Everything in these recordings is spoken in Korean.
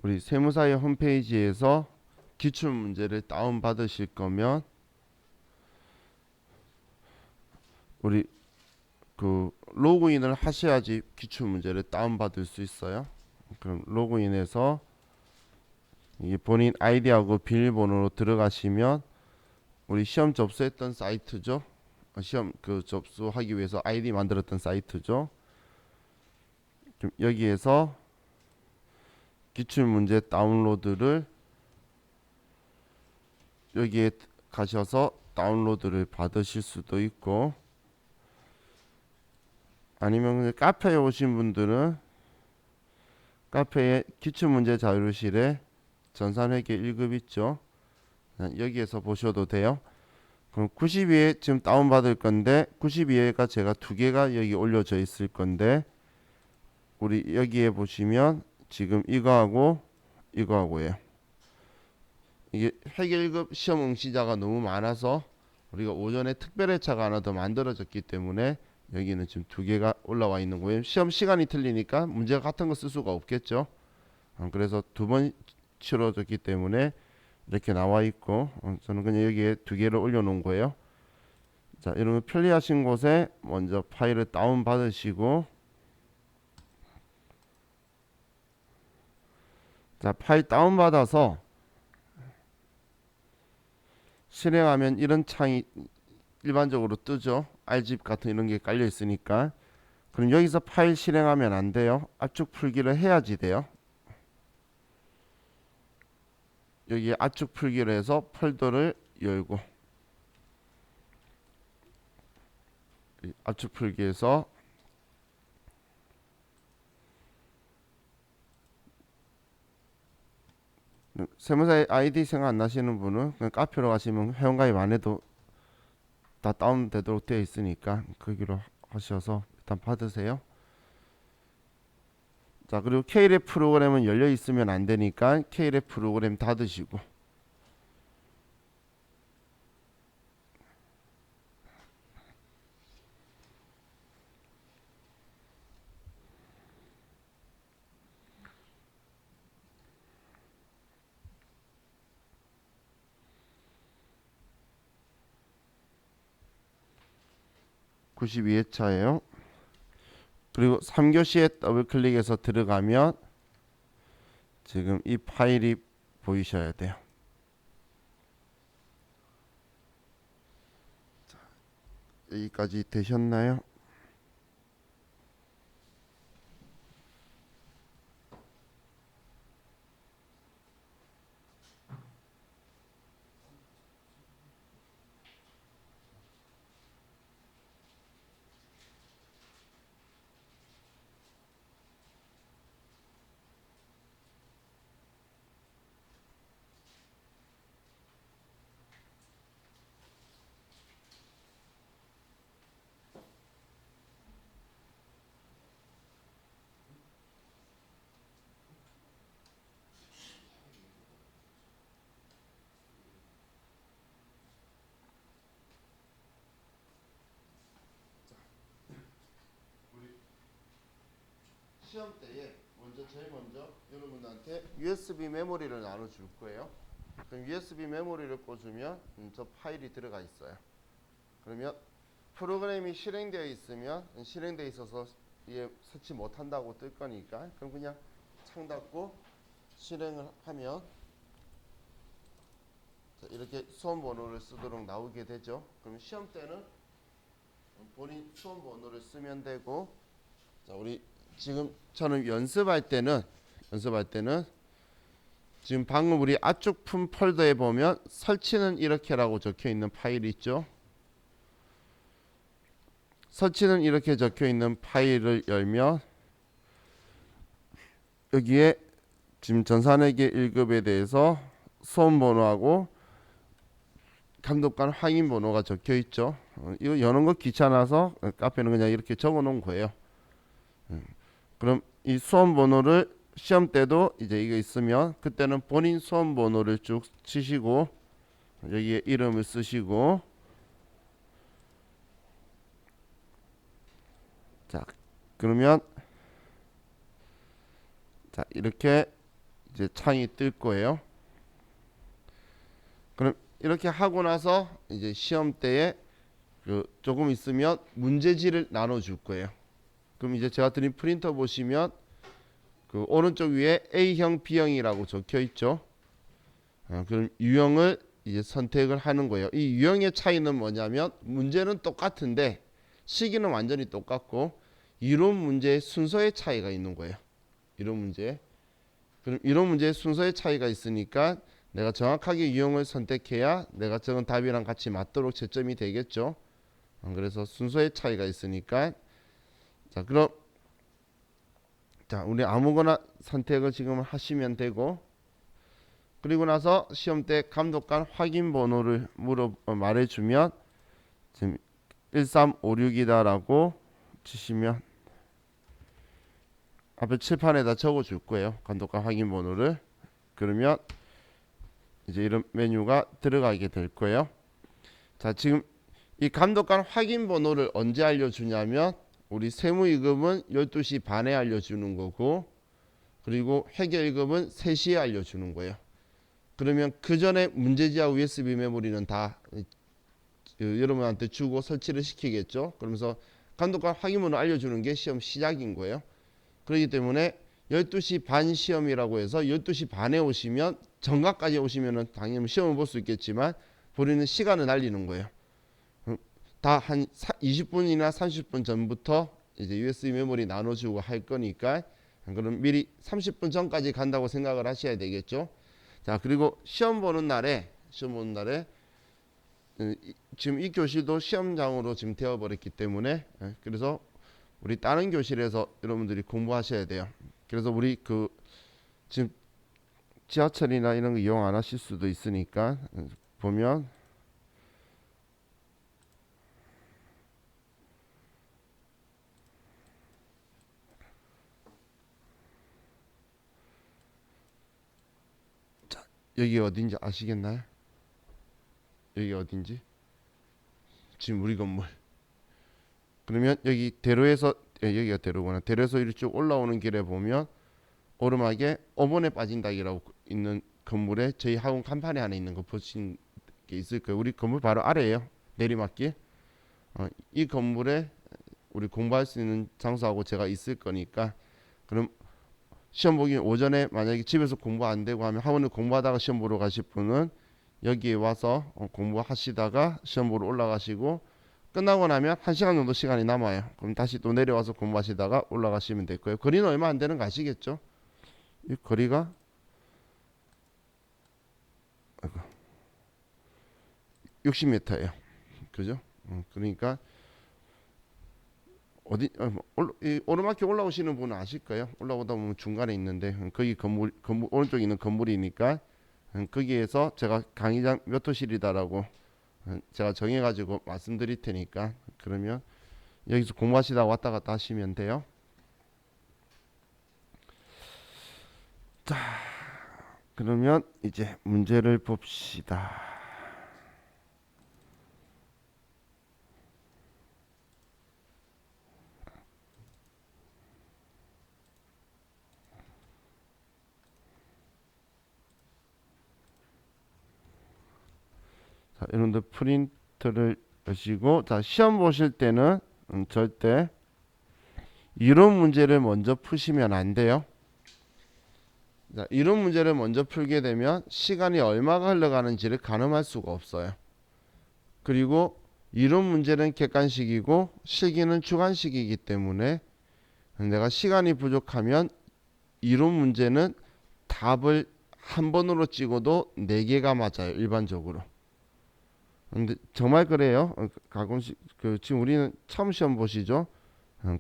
우리 세무사의 홈페이지에서 기출문제를 다운받으실 거면 우리 그 로그인을 하셔야지 기출문제를 다운받을 수 있어요. 그럼 로그인해서 이 본인 아이디하고 비밀번호로 들어가시면 우리 시험 접수했던 사이트죠. 시험 그 접수하기 위해서 아이디 만들었던 사이트죠. 그럼 여기에서 기출문제 다운로드를 여기에 가셔서 다운로드를 받으실 수도 있고, 아니면 카페에 오신 분들은 카페에 기출문제 자료실에 전산회계 1급 있죠. 여기에서 보셔도 돼요. 그럼 92회 지금 다운받을 건데 92회가 제가 두 개가 여기 올려져 있을 건데, 우리 여기에 보시면 지금 이거하고 이거하고예요. 이게 회계 1급 시험 응시자가 너무 많아서 우리가 오전에 특별회차가 하나 더 만들어졌기 때문에 여기는 지금 두 개가 올라와 있는 거예요. 시험 시간이 틀리니까 문제가 같은 거 쓸 수가 없겠죠. 그래서 두 번 치러졌기 때문에 이렇게 나와 있고, 저는 그냥 여기에 두 개를 올려놓은 거예요. 자, 여러분 편리하신 곳에 먼저 파일을 다운 받으시고, 자, 파일 다운 받아서 실행하면 이런 창이 일반적으로 뜨죠. R집 같은 이런 게 깔려 있으니까. 그럼 여기서 파일 실행하면 안 돼요. 압축 풀기를 해야지 돼요. 여기에 압축 풀기를 해서 폴더를 열고, 압축 풀기에서 세무사 아이디 생각 안 나시는 분은 그냥 카페로 가시면 회원가입 안 해도 다 다운되도록 되어 있으니까 거기로 하셔서 일단 받으세요. 자, 그리고 K랩 프로그램은 열려 있으면 안 되니까 K랩 프로그램 닫으시고, 92회차예요. 그리고 3교시에 더블 클릭해서 들어가면 지금 이 파일이 보이셔야 돼요. 여기까지 되셨나요? 시험 때에 제일 먼저 여러분한테 USB 메모리를 나눠줄 거예요. 그럼 USB 메모리를 꽂으면 저 파일이 들어가 있어요. 그러면 프로그램이 실행되어 있으면 실행되어 있어서 이게 설치 못한다고 뜰 거니까, 그럼 그냥 창 닫고 실행을 하면 이렇게 수험 번호를 쓰도록 나오게 되죠. 그럼 시험 때는 본인 수험 번호를 쓰면 되고, 자, 우리 지금 저는 연습할 때는 지금 방금 우리 압축품 폴더에 보면 설치는 이렇게라고 적혀 있는 파일이 있죠. 설치는 이렇게 적혀 있는 파일을 열면 여기에 지금 전산회계 1급에 대해서 수험 번호하고 감독관 확인 번호가 적혀 있죠. 이거 여는 거 귀찮아서 카페는 그냥 이렇게 적어 놓은 거예요. 그럼 이 수험 번호를 시험 때도 이제 이거 있으면 그때는 본인 수험 번호를 쭉 치시고 여기에 이름을 쓰시고, 자, 그러면 자, 이렇게 이제 창이 뜰 거예요. 그럼 이렇게 하고 나서 이제 시험 때에 조금 있으면 문제지를 나눠 줄 거예요. 그럼 이제 제가 드린 프린터 보시면 오른쪽 위에 A형, B형이라고 적혀 있죠. 그럼 유형을 이제 선택을 하는 거예요. 이 유형의 차이는 뭐냐면 문제는 똑같은데 시기는 완전히 똑같고 이론 문제의 순서의 차이가 있는 거예요. 이론 문제. 그럼 이론 문제의 순서의 차이가 있으니까 내가 정확하게 유형을 선택해야 내가 적은 답이랑 같이 맞도록 채점이 되겠죠. 그래서 순서의 차이가 있으니까 자 그럼 우리 아무거나 선택을 지금 하시면 되고 그리고 나서 시험 때 감독관 확인 번호를 말해주면 지금 1356이다라고 치시면 앞에 칠판에다 적어 줄 거예요. 감독관 확인 번호를. 그러면 이제 이런 메뉴가 들어가게 될 거예요. 자, 지금 이 감독관 확인 번호를 언제 알려주냐면 우리 세무이금은 12시 반에 알려주는 거고 그리고 회계이금은 3시에 알려주는 거예요. 그러면 그 전에 문제지하고 USB 메모리는 다 여러분한테 주고 설치를 시키겠죠. 그러면서 감독관 확인 번호 알려주는 게 시험 시작인 거예요. 그렇기 때문에 12시 반 시험이라고 해서 12시 반에 오시면 정각까지 오시면은 당연히 시험을 볼 수 있겠지만 본인은 시간을 날리는 거예요. 다 한 20분이나 30분 전부터 이제 USB 메모리 나눠주고 할 거니까 그럼 미리 30분 전까지 간다고 생각을 하셔야 되겠죠. 자, 그리고 시험 보는 날에 지금 이 교실도 시험장으로 지금 되어 버렸기 때문에 그래서 우리 다른 교실에서 여러분들이 공부하셔야 돼요. 그래서 우리 지금 지하철이나 이런 거 이용 안 하실 수도 있으니까 보면 자, 여기 어딘지 아시겠나요? 여기 어딘지? 지금 우리 건물. 그러면 여기 대로에서 여기가 대로구나. 대로에서 이렇게 쭉 올라오는 길에 보면 오르막에 5번에 빠진다기라고 있는 건물에 저희 학원 간판에 하나 있는 거 보신 게 있을 거예요. 우리 건물 바로 아래에요. 내리막길. 이 건물에 우리 공부할 수 있는 장소하고 제가 있을 거니까 그럼 시험 보기 오전에 만약에 집에서 공부 안 되고 하면 학원을 공부하다가 시험 보러 가실 분은 여기에 와서 공부하시다가 시험 보러 올라가시고 끝나고 나면 1시간 정도 시간이 남아요. 그럼 다시 또 내려와서 공부하시다가 올라가시면 될 거예요. 거리는 얼마 안 되는 거 아시겠죠? 이 거리가 60m예요. 그죠? 그러니까 어디 오르막길 올라오시는 분은 아실 거예요. 올라오다 보면 중간에 있는데 거기 건물 오른쪽에 있는 건물이니까 거기에서 제가 강의장 몇 호실이다라고 제가 정해가지고 말씀드릴 테니까 그러면 여기서 공부하시다 왔다 갔다 하시면 돼요. 자, 그러면 이제 문제를 봅시다. 자, 여러분들 프린트를 여시고 자, 시험 보실 때는 절대 이론 문제를 먼저 푸시면 안 돼요. 자, 이론 문제를 먼저 풀게 되면 시간이 얼마가 흘러가는지를 가늠할 수가 없어요. 그리고 이론 문제는 객관식이고 실기는 주관식이기 때문에 내가 시간이 부족하면 이론 문제는 답을 한 번으로 찍어도 4개가 맞아요. 일반적으로. 근데 정말 그래요. 가끔씩 지금 우리는 처음 시험 보시죠.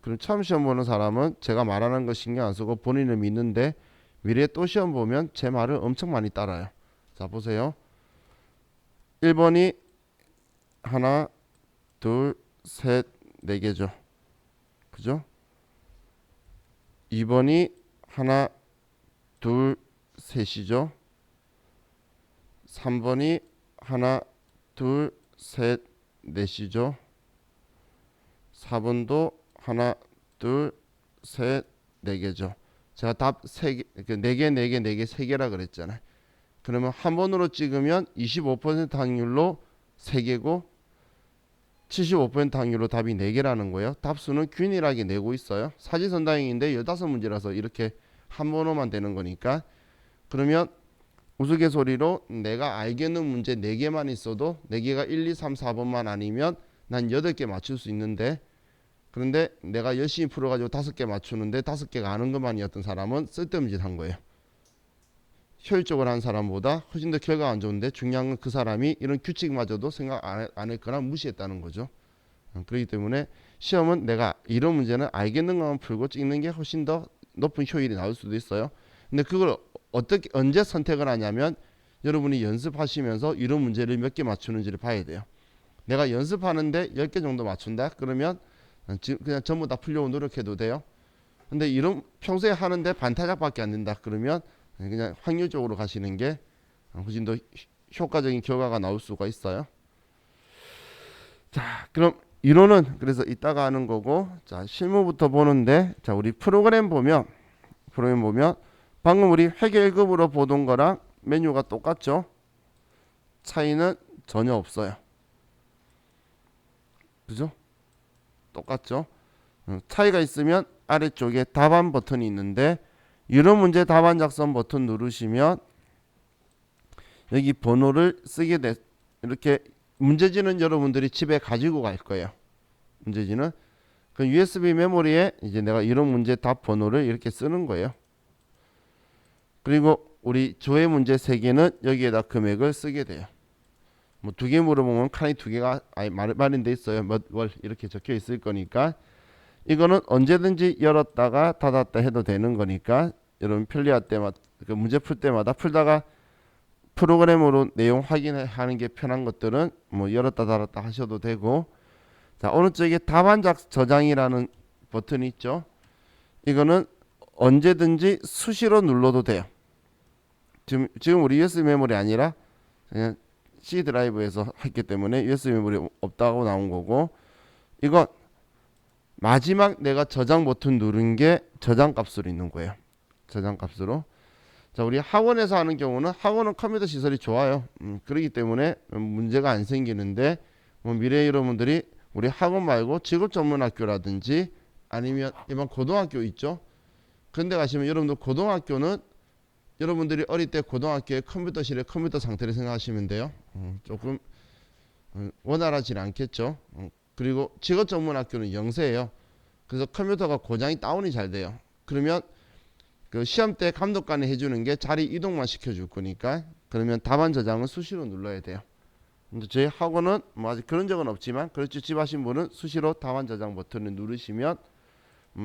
그럼 처음 시험 보는 사람은 제가 말하는 거 신경 안 쓰고 본인을 믿는데 미래에 또 시험 보면 제 말을 엄청 많이 따라요. 자, 보세요. 1번이 하나, 둘, 셋, 4개죠. 그죠? 2번이 하나, 둘, 셋이죠. 3번이 하나, 둘, 셋, 넷이죠. 4번도 하나, 둘, 셋, 4개죠. 제가 답 3개, 4개, 4개, 4개, 3개라 그랬잖아요. 그러면 한 번으로 찍으면 25% 확률로 3개고 75% 확률로 답이 4개라는 거예요. 답수는 균일하게 내고 있어요. 사지선다행인데 15문제라서 이렇게 한 번호만 되는 거니까. 그러면 우스갯소리로 내가 알겠는 문제 4개만 있어도 4개가 1, 2, 3, 4번만 아니면 난 8개 맞출 수 있는데, 그런데 내가 열심히 풀어가지고 5개 맞추는데 5개가 아는 것만이었던 사람은 쓸데없는 짓 한 거예요. 효율적으로 한 사람보다 훨씬 더 결과가 안 좋은데, 중요한 건 그 사람이 이런 규칙마저도 생각 안 했거나 무시했다는 거죠. 그렇기 때문에 시험은 내가 이런 문제는 알겠는 것만 풀고 찍는 게 훨씬 더 높은 효율이 나올 수도 있어요. 근데 그걸 어떻게 언제 선택을 하냐면, 여러분이 연습하시면서 이런 문제를 몇 개 맞추는지를 봐야 돼요. 내가 연습하는데 10개 정도 맞춘다 그러면 그냥 전부 다 풀려고 노력해도 돼요. 근데 이런 평소에 하는데 반타작밖에 안 된다 그러면 그냥 확률적으로 가시는 게 훨씬 더 효과적인 결과가 나올 수가 있어요. 자, 그럼 이론은 그래서 이따가 하는 거고, 자, 실무부터 보는데, 자, 우리 프로그램 보면 방금 우리 회계 1급으로 보던 거랑 메뉴가 똑같죠? 차이는 전혀 없어요. 그죠? 똑같죠? 차이가 있으면 아래쪽에 답안 버튼이 있는데, 이런 문제 답안 작성 버튼 누르시면 여기 번호를 쓰게 돼. 이렇게 문제지는 여러분들이 집에 가지고 갈 거예요. 문제지는 그 USB 메모리에 이제 내가 이런 문제 답 번호를 이렇게 쓰는 거예요. 그리고 우리 조회 문제 3개는 여기에다 금액을 쓰게 돼요. 뭐 2개 물어보면 칸이 2개가 마련돼 있어요. 몇 월 이렇게 적혀 있을 거니까, 이거는 언제든지 열었다가 닫았다 해도 되는 거니까, 여러분 편리할 때마다 그 문제 풀 때마다 풀다가 프로그램으로 내용 확인하는 게 편한 것들은 뭐 열었다 닫았다 하셔도 되고. 자, 오른쪽에 답안 저장이라는 버튼이 있죠. 이거는 언제든지 수시로 눌러도 돼요. 지금 우리 USB 메모리 아니라 그냥 C 드라이브에서 했기 때문에 USB 메모리 없다고 나온 거고, 이건 마지막 내가 저장 버튼 누른 게 저장 값으로 있는 거예요. 저장 값으로. 자, 우리 학원에서 하는 경우는 학원은 컴퓨터 시설이 좋아요. 그렇기 때문에 문제가 안 생기는데, 뭐 미래 여러분들이 우리 학원 말고 직업 전문 학교라든지 아니면 일반 고등학교 있죠. 그런데 가시면 여러분들 고등학교는 여러분들이 어릴 때 고등학교의 컴퓨터실의 컴퓨터 상태를 생각하시면 돼요. 조금 원활하지 않겠죠. 그리고 직업 전문 학교는 영세예요. 그래서 컴퓨터가 고장이 다운이 잘 돼요. 그러면 그 시험 때 감독관이 해주는 게 자리 이동만 시켜줄 거니까, 그러면 답안 저장은 수시로 눌러야 돼요. 근데 저희 학원은 뭐 아직 그런 적은 없지만, 그렇죠, 집 하신 분은 수시로 답안 저장 버튼을 누르시면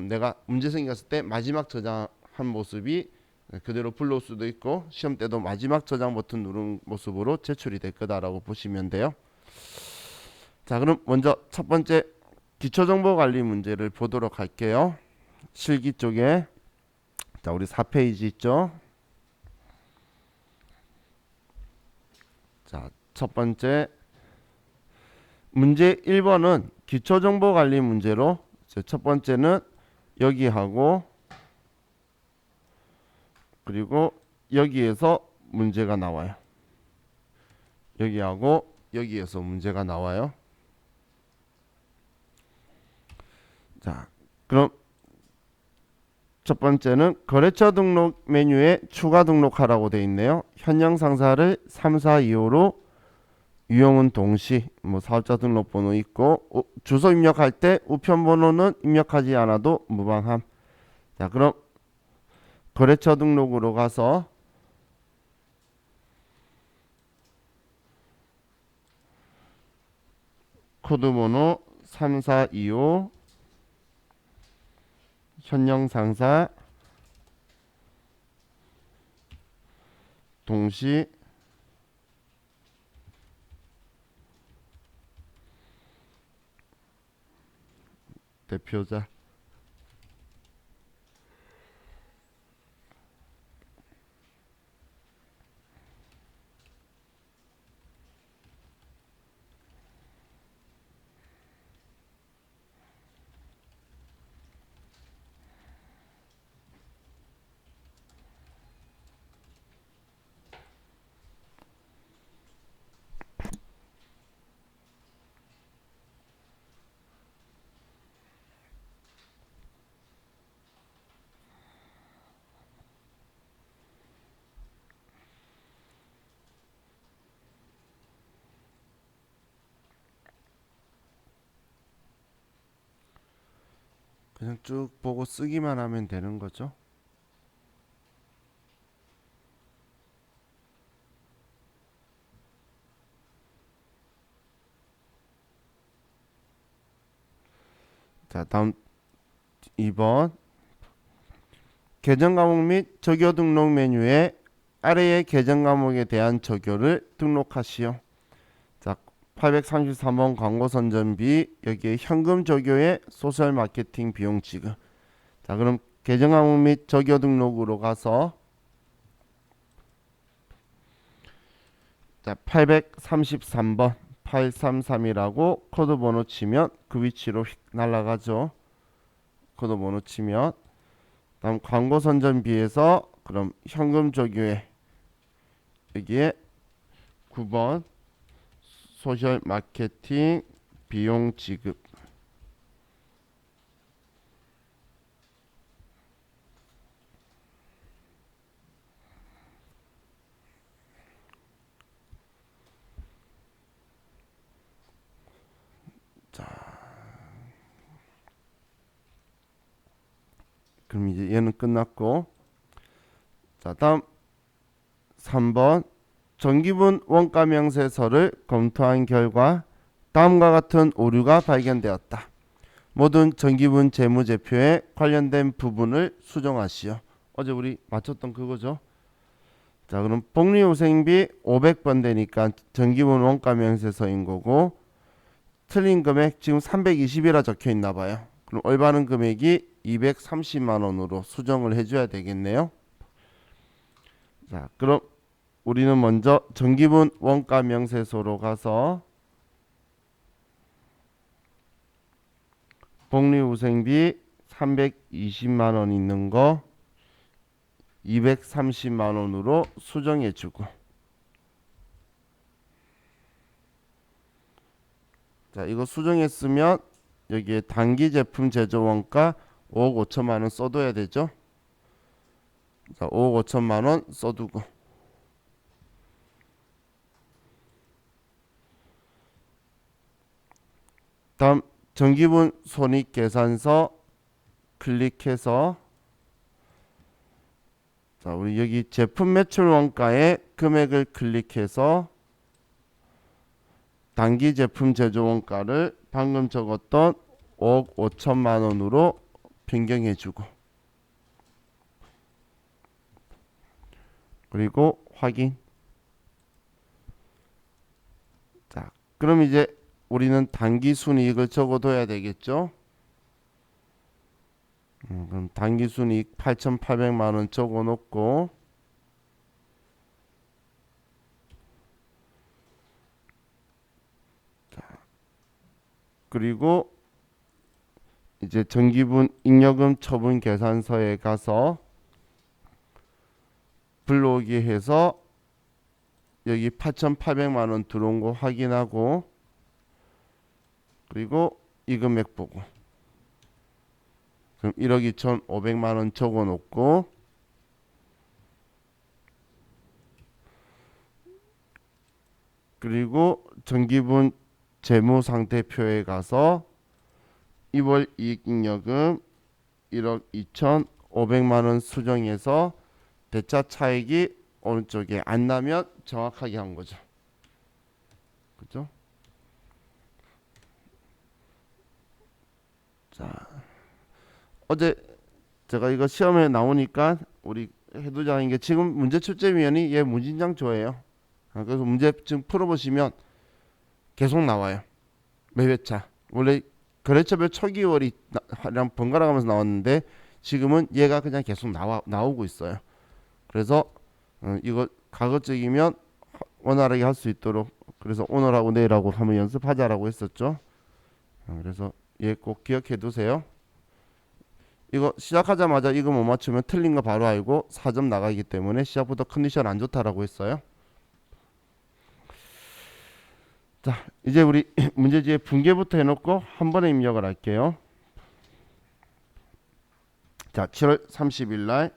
내가 문제 생겼을 때 마지막 저장한 모습이 그대로 불러올 수도 있고, 시험 때도 마지막 저장 버튼 누른 모습으로 제출이 될 거다라고 보시면 돼요. 자, 그럼 먼저 첫 번째 기초정보관리 문제를 보도록 할게요. 실기 쪽에, 자, 우리 4페이지 있죠. 자, 첫 번째 문제 1번은 기초정보관리 문제로, 첫 번째는 여기하고 그리고 여기에서 문제가 나와요. 여기하고 여기에서 문제가 나와요. 자, 그럼 첫 번째는 거래처 등록 메뉴에 추가 등록하라고 되어 있네요. 현영 상사를 3, 4, 2호로 유형은 동시, 뭐 사업자 등록번호 있고, 주소 입력할 때 우편 번호는 입력하지 않아도 무방함. 자, 그럼 거래처 등록으로 가서 코드 번호 3425 현영 상사 동시 대표자. 그냥 쭉 보고 쓰기만 하면 되는 거죠. 자, 다음 2번. 계정 과목 및 적요 등록 메뉴에 아래의 계정 과목에 대한 적요를 등록하시오. 자, 833번 광고 선전비, 여기에 현금 적요에 소셜 마케팅 비용 지급. 자, 그럼 계정 과목 및 적요 등록으로 가서 자, 833번 833이라고 코드 번호 치면 그 위치로 휙 날아가죠. 코드 번호 치면 다음 광고 선전비에서 그럼 현금 적요에 여기에 9번 소셜 마케팅 비용 지급. 그럼 이제 얘는 끝났고, 자, 다음 3번 정기분 원가 명세서를 검토한 결과 다음과 같은 오류가 발견되었다. 모든 정기분 재무제표에 관련된 부분을 수정하시오. 어제 우리 맞췄던 그거죠. 자, 그럼 복리후생비 500번 되니까 정기분 원가 명세서인 거고, 틀린 금액 지금 320이라 적혀 있나 봐요. 그럼 올바른 금액이 230만 원으로 수정을 해줘야 되겠네요. 자, 그럼 우리는 먼저 정기분 원가 명세서로 가서 복리후생비 320만 원 있는 거 230만 원으로 수정해 주고, 자, 이거 수정했으면 여기에 단기 제품 제조 원가 5억 5천만 원 써둬야 되죠. 자, 5억 5천만 원 써두고, 다음 정기분 손익계산서 클릭해서 자, 우리 여기 제품 매출 원가의 금액을 클릭해서 단기 제품 제조 원가를 방금 적었던 5억 5천만 원으로 변경해 주고, 그리고 확인. 자, 그럼 이제 우리는 단기 순이익을 적어둬야 되겠죠. 그럼 단기 순이익 8,800만 원 적어 놓고, 그리고 이제 정기분 잉여금 처분 계산서에 가서 불러오기 해서 여기 8,800만 원 들어온 거 확인하고, 그리고 이 금액 보고, 그럼 1억 2,500만 원 적어 놓고, 그리고 정기분 재무상태표에 가서 2월 이익잉여금 1억 2,500만 원 수정해서 대차 차익이 어느 쪽에 안 나면 정확하게 한 거죠. 그죠? 자, 어제 제가 이거 시험에 나오니까 우리 해두자는 게 지금 문제 출제위원이 얘 무진장 조예요. 그래서 문제 지금 풀어보시면 계속 나와요. 매 회차. 원래 거래처별 초기월이 번갈아 가면서 나왔는데 지금은 얘가 그냥 계속 나오고 있어요. 그래서 이거 가급적이면 원활하게 할 수 있도록, 그래서 오늘하고 내일하고 한번 연습하자라고 했었죠. 그래서 얘 꼭 기억해 두세요. 이거 시작하자마자 이거 못 맞추면 틀린 거 바로 알고 4점 나가기 때문에 시작부터 컨디션 안 좋다라고 했어요. 자, 이제 우리 문제지의 분개부터 해놓고 한 번에 입력을 할게요. 자, 7월 30일 날,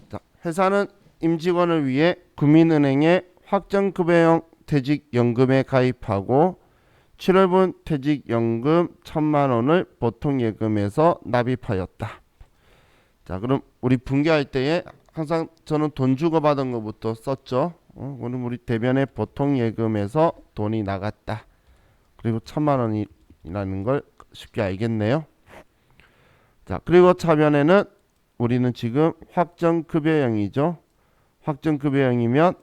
자, 회사는 임직원을 위해 국민은행에 확정급여형 퇴직연금에 가입하고 7월분 퇴직연금 1,000만 원을 보통예금에서 납입하였다. 자, 그럼 우리 분개할 때에 항상 저는 돈 주고 받은 것부터 썼죠. 그럼 우리 대변에 보통예금에서 돈이 나갔다. 그리고 1,000만 원이라는 걸 쉽게 알겠네요. 자, 그리고 차변에는 우리는 지금 확정급여형이죠. 확정급여형이면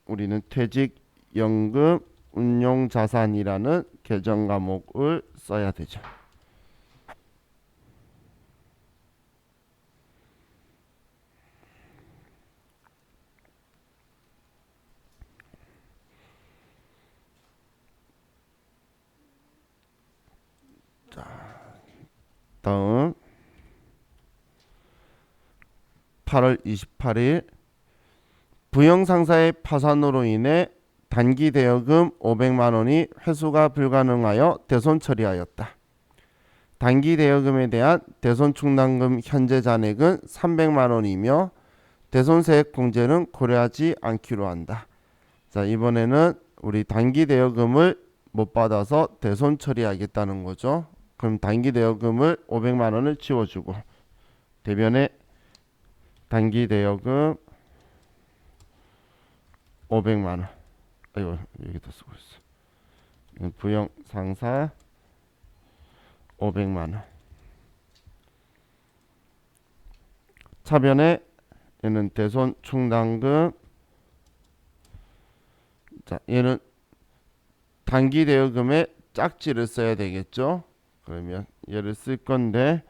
우리는 퇴직연금 운용자산이라는 계정 과목을 써야 되죠. 다음 8월 28일 부영상사의 파산으로 인해 단기 대여금 500만 원이 회수가 불가능하여 대손 처리하였다. 단기 대여금에 대한 대손 충당금 현재 잔액은 300만 원이며 대손세액 공제는 고려하지 않기로 한다. 자, 이번에는 우리 단기 대여금을 못 받아서 대손 처리하겠다는 거죠. 그럼 단기 대여금을 500만 원을 지워주고 대변에 단기 대여금 500만 원. 아이고, 여기다 쓰고 있어. 부영 상사 500만 원. 차변에 얘는 대손 충당금. 자, 얘는 단기 대여금에 짝지를 써야 되겠죠. 그러면 얘를 쓸 건데,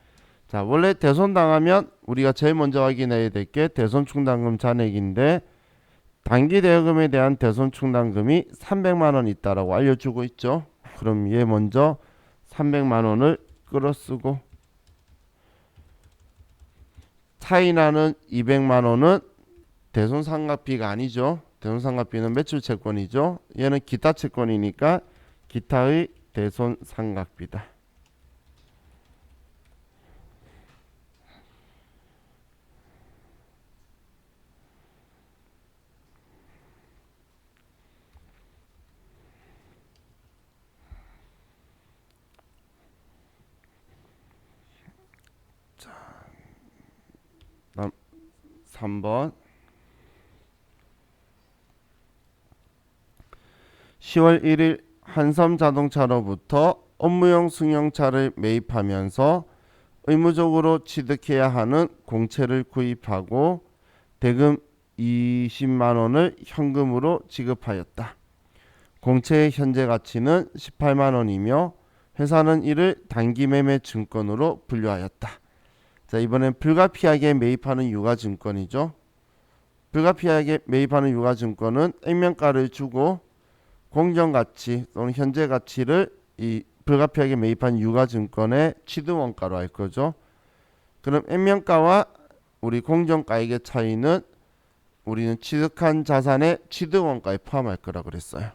자, 원래 대손 당하면 우리가 제일 먼저 확인해야 될 게 대손 충당금 잔액인데, 단기 대여금에 대한 대손 충당금이 300만 원 있다라고 알려주고 있죠. 그럼 얘 먼저 300만 원을 끌어쓰고, 차이나는 200만 원은 대손 상각비가 아니죠. 대손 상각비는 매출 채권이죠. 얘는 기타 채권이니까 기타의 대손 상각비다. 다음 3번 10월 1일 한섬자동차로부터 업무용 승용차를 매입하면서 의무적으로 취득해야 하는 공채를 구입하고 대금 20만 원을 현금으로 지급하였다. 공채의 현재 가치는 18만 원이며 회사는 이를 단기 매매 증권으로 분류하였다. 자, 이번엔 불가피하게 매입하는 유가증권이죠. 불가피하게 매입하는 유가증권은 액면가를 주고 공정가치 또는 현재 가치를 이 불가피하게 매입한 유가증권의 취득원가로 할 거죠. 그럼 액면가와 우리 공정가액의 차이는 우리는 취득한 자산의 취득원가에 포함할 거라 그랬어요.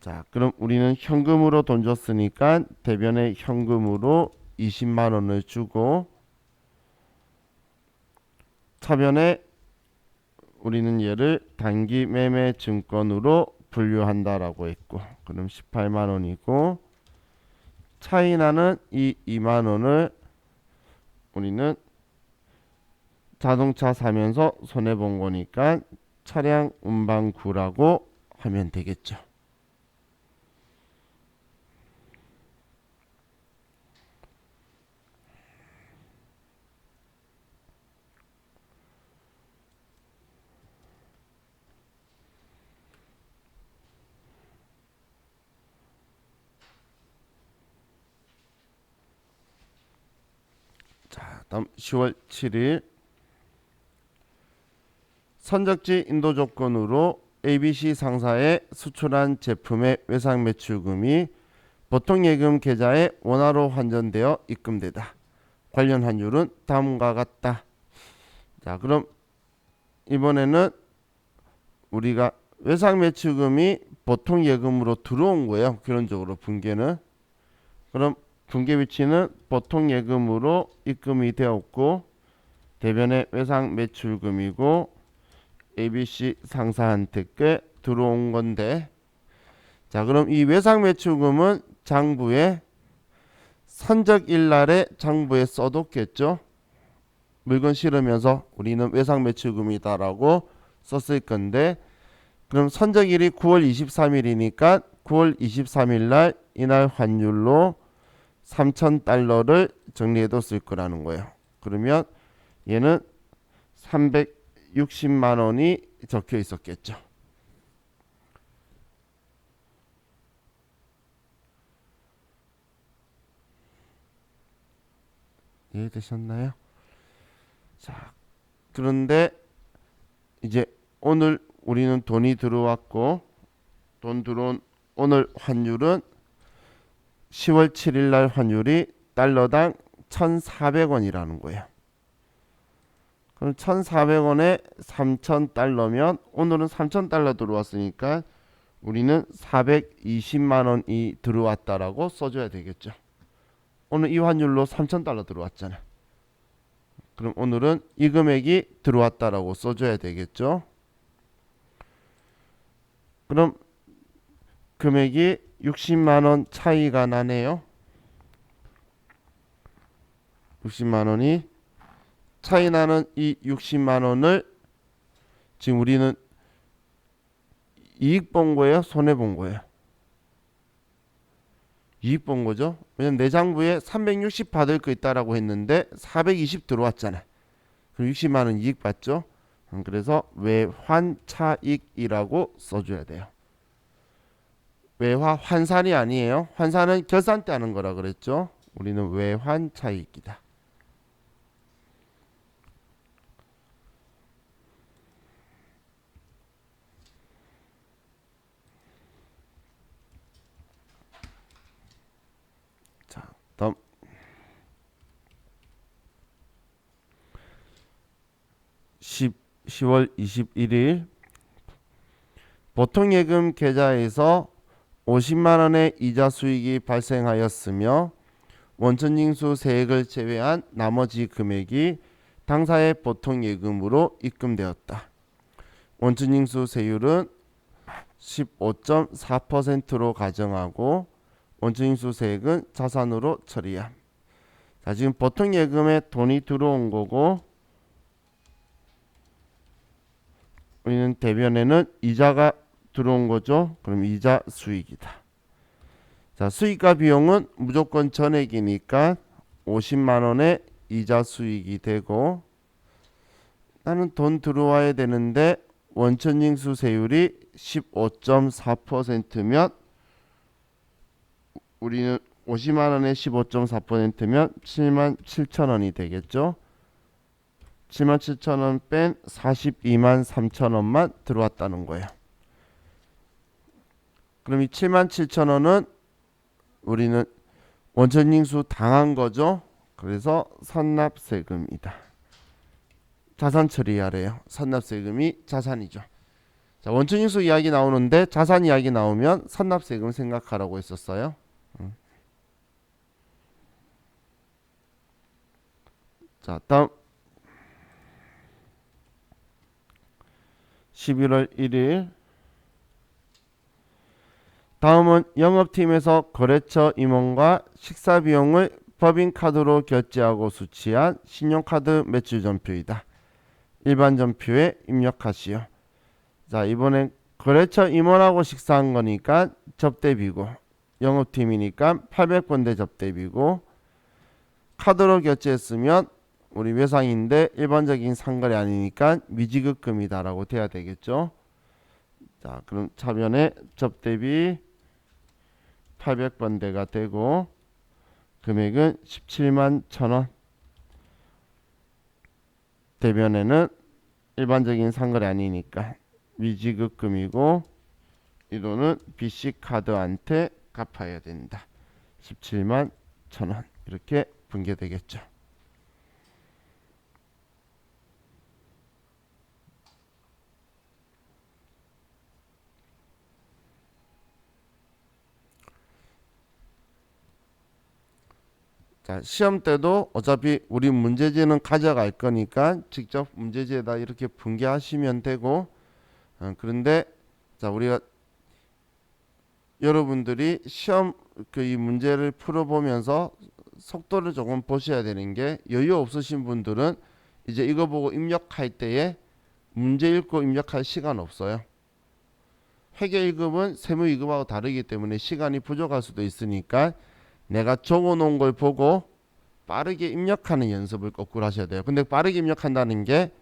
자, 그럼 우리는 현금으로 돈 줬으니까 대변에 현금으로 20만 원을 주고 차변에 우리는 얘를 단기 매매 증권으로 분류한다라고 했고, 그럼 18만 원이고 차이나는 이 2만 원을 우리는 자동차 사면서 손해 본 거니까 차량 운반구라고 하면 되겠죠. 다음 10월 7일 선적지 인도 조건으로 ABC 상사에 수출한 제품의 외상 매출금이 보통예금 계좌에 원화로 환전되어 입금되다. 관련 환율은 다음과 같다. 자, 그럼 이번에는 우리가 외상 매출금이 보통예금으로 들어온 거예요. 결론적으로 분계는. 그럼 분계 위치는 보통예금으로 입금이 되었고 대변의 외상 매출금이고 ABC 상사한테 꽤 들어온 건데, 자, 그럼 이 외상매출금은 장부에 선적일날에 장부에 써뒀겠죠. 물건 실으면서 우리는 외상매출금이다라고 썼을 건데, 그럼 선적일이 9월 23일이니까 9월 23일 날 이날 환율로 3,000달러를 정리해뒀을 거라는 거예요. 그러면 얘는 360만 원이 적혀 있었겠죠. 이해되셨나요? 자, 그런데 이제 오늘 우리는 돈이 들어왔고, 돈 들어온 오늘 환율은 10월 7일 날 환율이 달러당 1,400원이라는 거예요. 그럼 1,400원에 3,000달러면 오늘은 3,000달러 들어왔으니까 우리는 420만 원이 들어왔다라고 써줘야 되겠죠. 오늘 이 환율로 3,000달러 들어왔잖아. 그럼 오늘은 이 금액이 들어왔다라고 써줘야 되겠죠. 그럼 금액이 60만 원 차이가 나네요. 60만 원이 차이 나는 이 60만 원을 지금 우리는 이익 본 거예요? 손해 본 거예요? 이익 본 거죠. 왜냐면 내 장부에 360 받을 거 있다라고 했는데 420 들어왔잖아. 그럼 60만 원 이익 받죠. 그래서 외환차익이라고 써줘야 돼요. 외화 환산이 아니에요. 환산은 결산 때 하는 거라 그랬죠. 우리는 외환차익이다. 자, 다음 10월 21일 보통예금 계좌에서 50만 원의 이자 수익이 발생하였으며 원천징수 세액을 제외한 나머지 금액이 당사의 보통예금으로 입금되었다. 원천징수 세율은 15.4%로 가정하고 원천징수 세액은 자산으로 처리함. 자, 지금 보통예금에 돈이 들어온 거고 우리는 대변에는 이자가 들어온 거죠. 그럼 이자 수익이다. 자, 수익과 비용은 무조건 전액이니까 50만 원의 이자 수익이 되고 나는 돈 들어와야 되는데 원천징수 세율이 15.4%면 우리는 50만 원에 15.4%면 7만 7천 원이 되겠죠. 7만 7천 원 뺀 42만 3천 원만 들어왔다는 거예요. 그럼 이 7만 7천 원은 우리는 원천징수 당한 거죠. 그래서 선납세금이다. 자산 처리하래요. 선납세금이 자산이죠. 자, 원천징수 이야기 나오는데 자산 이야기 나오면 선납세금 생각하라고 했었어요. 자, 다음 11월 1일 다음은 영업팀에서 거래처 임원과 식사비용을 법인카드로 결제하고 수취한 신용카드 매출전표이다. 일반 전표에 입력하시오. 자, 이번엔 거래처 임원하고 식사한 거니까 접대비고 영업팀이니까 800번대 접대비고 카드로 결제했으면 우리 외상인데 일반적인 상거래 아니니까 미지급금이다라고 돼야 되겠죠. 자, 그럼 차변에 접대비 800번대가 되고 금액은 17만 1,000원. 대변에는 일반적인 상거래 아니니까 미지급금이고 이 돈은 BC카드한테 갚아야 된다. 17만 1,000원 이렇게 분개되겠죠. 자, 시험 때도 어차피 우리 문제지는 가져갈 거니까 직접 문제지에다 이렇게 분개하시면 되고 그런데 자, 우리가 여러분들이 시험 이 문제를 풀어보면서 속도를 조금 보셔야 되는 게, 여유 없으신 분들은 이제 이거 보고 입력할 때에 문제 읽고 입력할 시간 없어요. 회계 1급은 세무 2급하고 다르기 때문에 시간이 부족할 수도 있으니까 내가 적어 놓은 걸 보고 빠르게 입력하는 연습을 거꾸로 하셔야 돼요. 근데 빠르게 입력한다는 게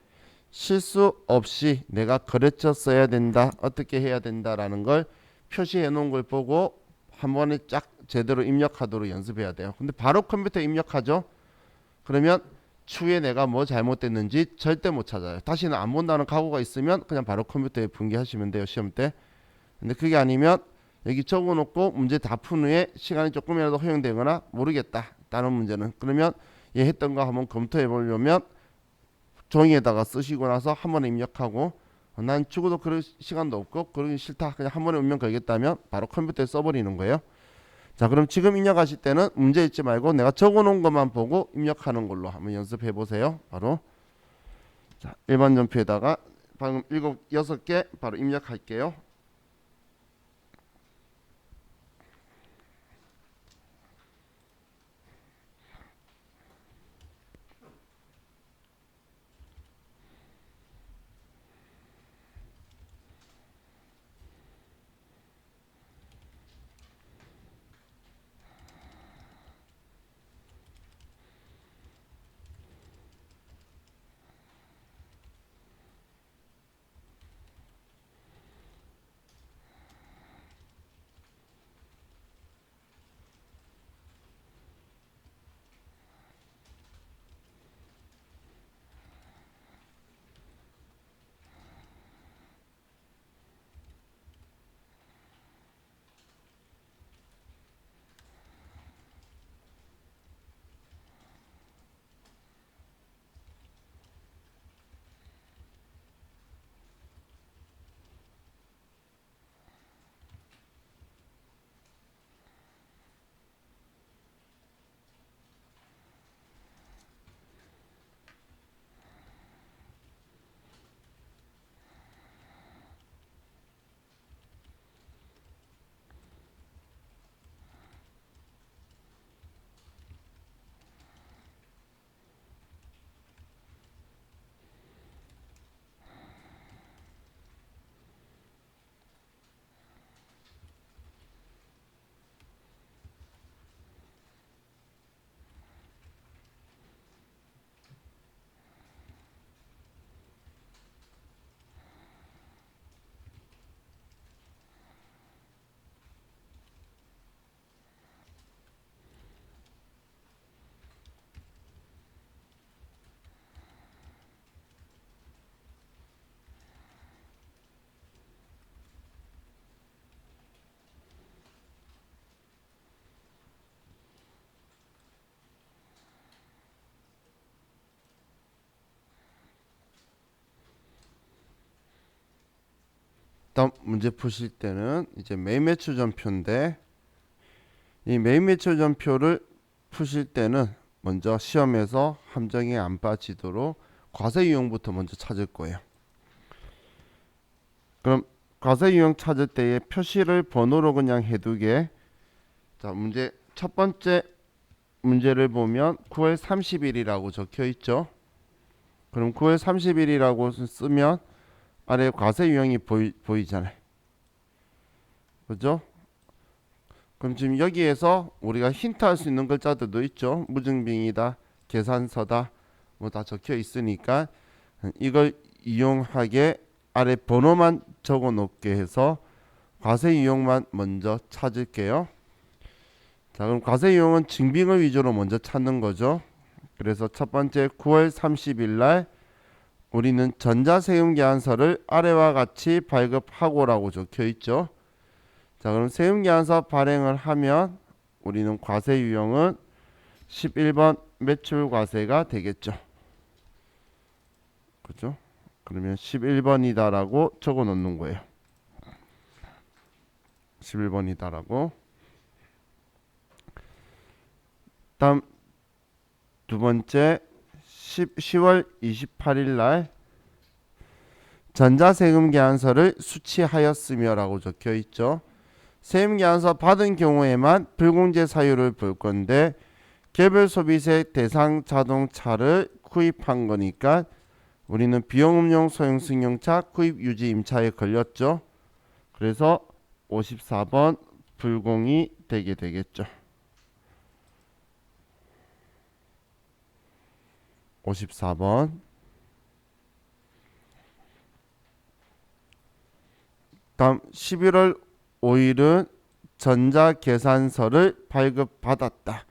실수 없이 내가 거래처 써야 된다, 어떻게 해야 된다라는 걸 표시해 놓은 걸 보고 한 번에 쫙 제대로 입력하도록 연습해야 돼요. 근데 바로 컴퓨터에 입력하죠. 그러면 추후에 내가 뭐 잘못됐는지 절대 못 찾아요. 다시는 안 본다는 각오가 있으면 그냥 바로 컴퓨터에 분개하시면 돼요, 시험 때. 근데 그게 아니면 여기 적어놓고 문제 다 푼 후에 시간이 조금이라도 허용되거나 모르겠다, 다른 문제는, 그러면 얘 했던 거 한번 검토해 보려면 종이에다가 쓰시고 나서 한 번에 입력하고, 난 죽어도 그럴 시간도 없고 그러기 싫다, 그냥 한 번에 운명 걸겠다면 바로 컴퓨터에 써버리는 거예요. 자, 그럼 지금 입력하실 때는 문제 읽지 말고 내가 적어놓은 것만 보고 입력하는 걸로 한번 연습해 보세요. 바로 자, 일반 전표에다가 방금 6개 바로 입력할게요. 다음 문제 푸실 때는 이제 메인 매출 전표인데, 이 메인 매출 전표를 푸실 때는 먼저 시험에서 함정에 안 빠지도록 과세 유형부터 먼저 찾을 거예요. 그럼 과세 유형 찾을 때에 표시를 번호로 그냥 해두게. 자, 문제 첫 번째 문제를 보면 9월 30일이라고 적혀 있죠. 그럼 9월 30일이라고 쓰면 아래 과세 유형이 보이잖아요. 그죠? 그럼 지금 여기에서 우리가 힌트할 수 있는 글자들도 있죠. 무증빙이다, 계산서다, 뭐 다 적혀 있으니까 이걸 이용하게 아래 번호만 적어 놓게 해서 과세 유형만 먼저 찾을게요. 자, 그럼 과세 유형은 증빙을 위주로 먼저 찾는 거죠. 그래서 첫 번째 9월 30일 날 우리는 전자세금계산서를 아래와 같이 발급하고라고 적혀 있죠. 자, 그럼 세금계산서 발행을 하면 우리는 과세 유형은 11번 매출과세가 되겠죠. 그죠? 그러면 11번이다라고 적어 놓는 거예요. 11번이다라고. 다음 두 번째 10월 28일 날 전자세금계산서를 수취하였으며라고 적혀 있죠. 세금계산서 받은 경우에만 불공제 사유를 볼 건데 개별 소비세 대상 자동차를 구입한 거니까 우리는 비용음용 소형 승용차 구입 유지 임차에 걸렸죠. 그래서 54번 불공이 되게 되겠죠. 54번. 다음 11월 5일은 전자계산서를 발급받았다.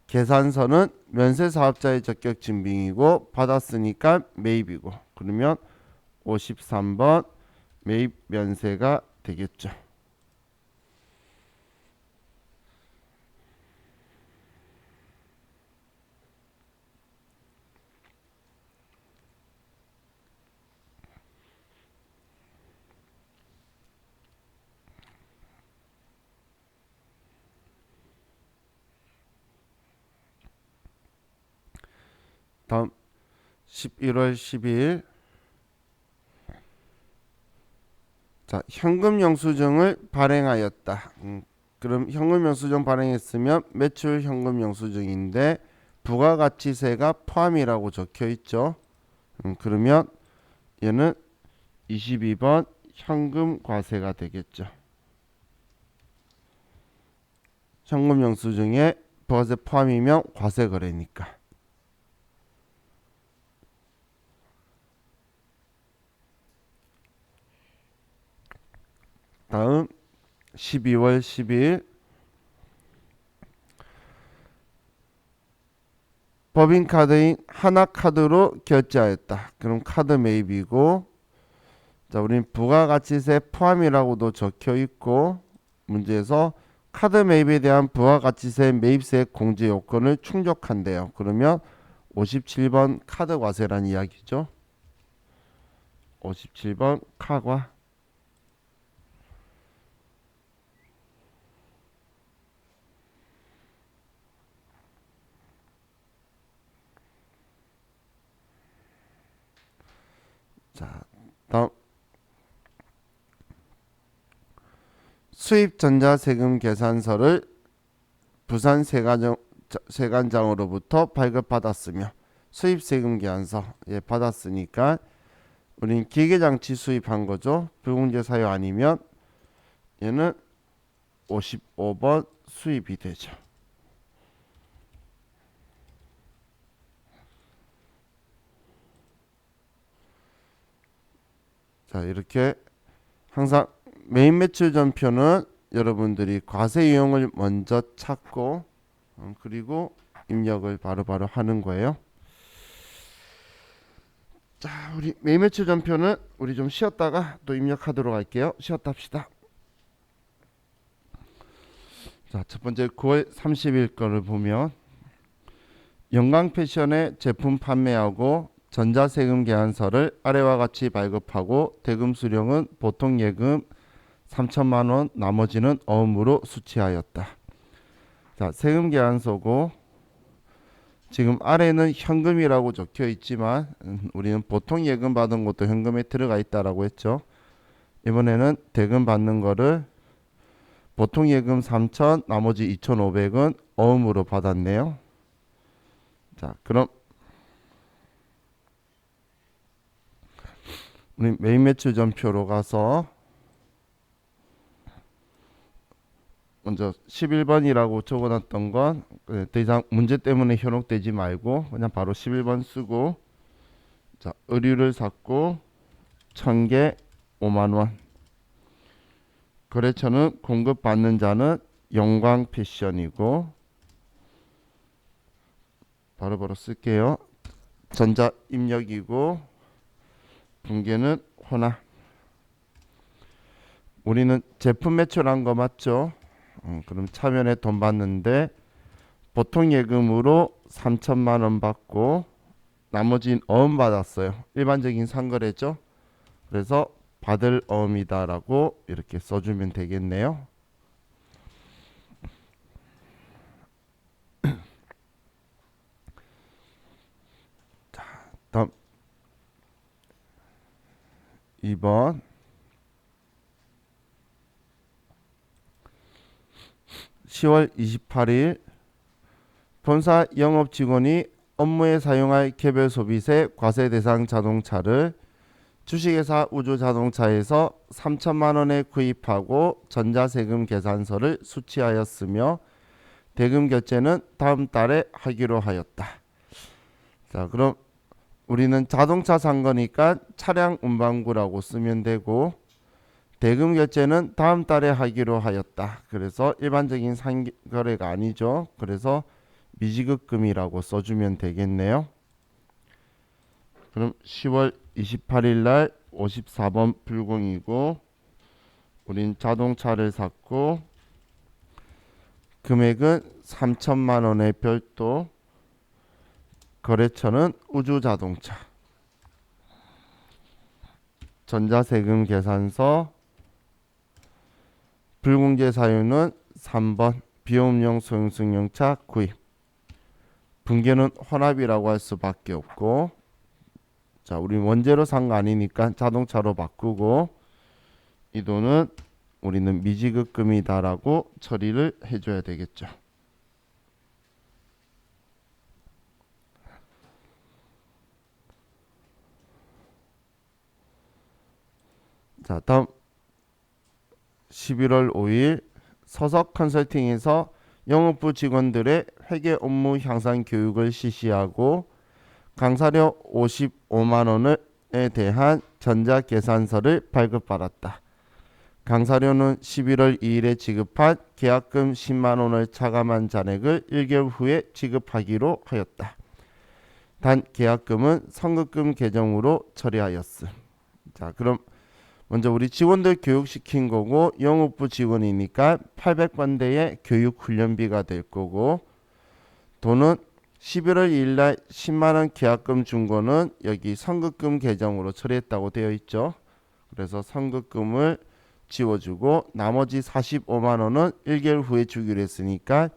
계산서는 면세사업자의 적격증빙이고 받았으니까 매입이고, 그러면 53번 매입 면세가 되겠죠. 다음 11월 12일. 자, 현금 영수증을 발행하였다. 그럼 현금 영수증 발행했으면 매출 현금 영수증인데 부가가치세가 포함이라고 적혀 있죠. 그러면 얘는 22번 현금 과세가 되겠죠. 현금 영수증에 부가세 포함이면 과세 거래니까. 다음 12월 12일 법인카드인 하나카드로 결제하였다. 그럼 카드 매입이고, 자, 우린 부가가치세 포함이라고도 적혀 있고 문제에서 카드 매입에 대한 부가가치세 매입세 공제 요건을 충족한대요. 그러면 57번 카드 과세란 이야기죠. 57번 카과. 자, 다음 수입 전자세금 계산서를 부산 세관장으로부터 발급받았으며 수입세금 계산서 받았으니까 우린 기계장치 수입한 거죠. 불공제 사유 아니면 얘는 55번 수입이 되죠. 자, 이렇게 항상 메인 매출 전표는 여러분들이 과세 유형을 먼저 찾고 그리고 입력을 바로바로 하는 거예요. 자, 우리 메인 매출 전표는 우리 좀 쉬었다가 또 입력하도록 할게요. 쉬었다 합시다. 자, 첫 번째 9월 30일 거를 보면 영광패션의 제품 판매하고 전자세금 계산서를 아래와 같이 발급하고 대금 수령은 보통 예금 3천만 원, 나머지는 어음으로 수취하였다. 자, 세금 계산서고 지금 아래는 현금이라고 적혀 있지만 우리는 보통 예금 받은 것도 현금에 들어가 있다라고 했죠. 이번에는 대금 받는 거를 보통 예금 3천, 나머지 2,500은 어음으로 받았네요. 자, 그럼 우리 메인 매출 전표로 가서 먼저 11번이라고 적어놨던 건 더 이상 문제 때문에 현혹되지 말고 그냥 바로 11번 쓰고, 자, 의류를 샀고 1000개 5만원, 거래처는 공급받는 자는 영광패션이고 바로바로 쓸게요. 전자 입력이고 분계는 호나. 우리는 제품 매출한 거 맞죠? 그럼 차면에 돈 받는데 보통 예금으로 3천만 원 받고 나머지는 어음 받았어요. 일반적인 상거래죠. 그래서 받을 어음이다라고 이렇게 써주면 되겠네요. 자, 다음 2번 10월 28일 본사 영업 직원이 업무에 사용할 개별 소비세 과세 대상 자동차를 주식회사 우주자동차에서 3천만 원에 구입하고 전자세금 계산서를 수취하였으며 대금 결제는 다음 달에 하기로 하였다. 자, 그럼 우리는 자동차 산 거니까 차량 운반구라고 쓰면 되고 대금 결제는 다음 달에 하기로 하였다. 그래서 일반적인 상거래가 아니죠. 그래서 미지급금이라고 써주면 되겠네요. 그럼 10월 28일 날 54번 불공이고 우린 자동차를 샀고 금액은 3천만 원의 별도, 거래처는 우주자동차, 전자세금 계산서, 불공제 사유는 3번 비용용 소형승용차 구입, 분계는 혼합이라고 할 수밖에 없고, 자, 우리 원재료 산 거 아니니까 자동차로 바꾸고 이 돈은 우리는 미지급금이다라고 처리를 해줘야 되겠죠. 자, 다음 11월 5일 서석 컨설팅에서 영업부 직원들의 회계 업무 향상 교육을 실시하고 강사료 55만 원에 대한 전자계산서를 발급받았다. 강사료는 11월 2일에 지급한 계약금 10만 원을 차감한 잔액을 1개월 후에 지급하기로 하였다. 단 계약금은 선급금 계정으로 처리하였음. 자, 그럼 먼저 우리 직원들 교육시킨 거고 영업부 직원이니까 800번대의 교육훈련비가 될 거고 돈은 11월 2일 날 10만 원 계약금 준 거는 여기 선급금 계정으로 처리했다고 되어 있죠. 그래서 선급금을 지워주고 나머지 45만 원은 1개월 후에 주기로 했으니까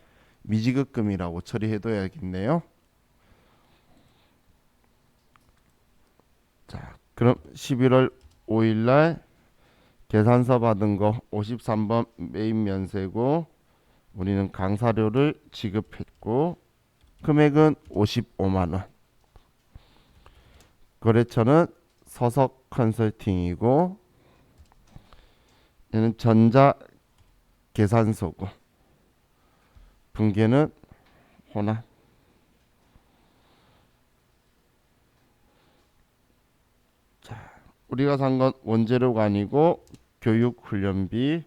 미지급금이라고 처리해둬야겠네요. 자, 그럼 11월 5일 날 계산서 받은 거 53번 메인 면세고 우리는 강사료를 지급했고 금액은 55만 원. 거래처는 서석 컨설팅이고 얘는 전자 계산서고 분계는 혼합. 자, 우리가 산 건 원재료가 아니고 교육훈련비.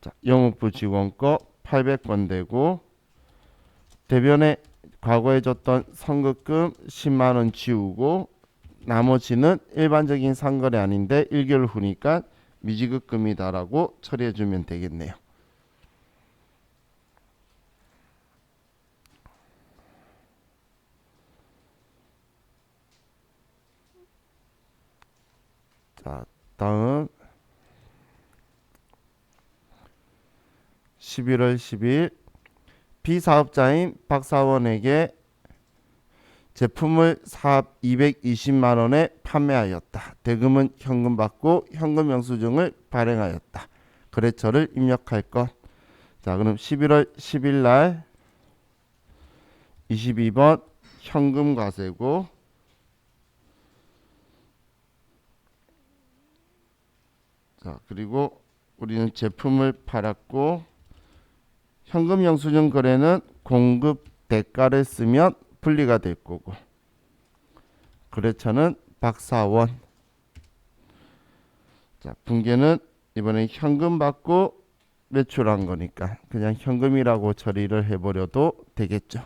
자, 영업부 직원 거 800번 되고 대변에 과거에 줬던 선급금 10만 원 지우고 나머지는 일반적인 상거래 아닌데 1개월 후니까 미지급금이다라고 처리해주면 되겠네요. 자, 다음 11월 10일 비사업자인 박사원에게 제품을 사업 220만 원에 판매하였다. 대금은 현금 받고 현금 영수증을 발행하였다. 거래처를 입력할 것. 자, 그럼 11월 10일 날 22번 현금 과세고 자, 그리고 우리는 제품을 팔았고 현금 영수증 거래는 공급 대가를 쓰면 분리가 될 거고 거래처는 박사원. 자, 분계는 이번에 현금 받고 매출한 거니까 그냥 현금이라고 처리를 해버려도 되겠죠.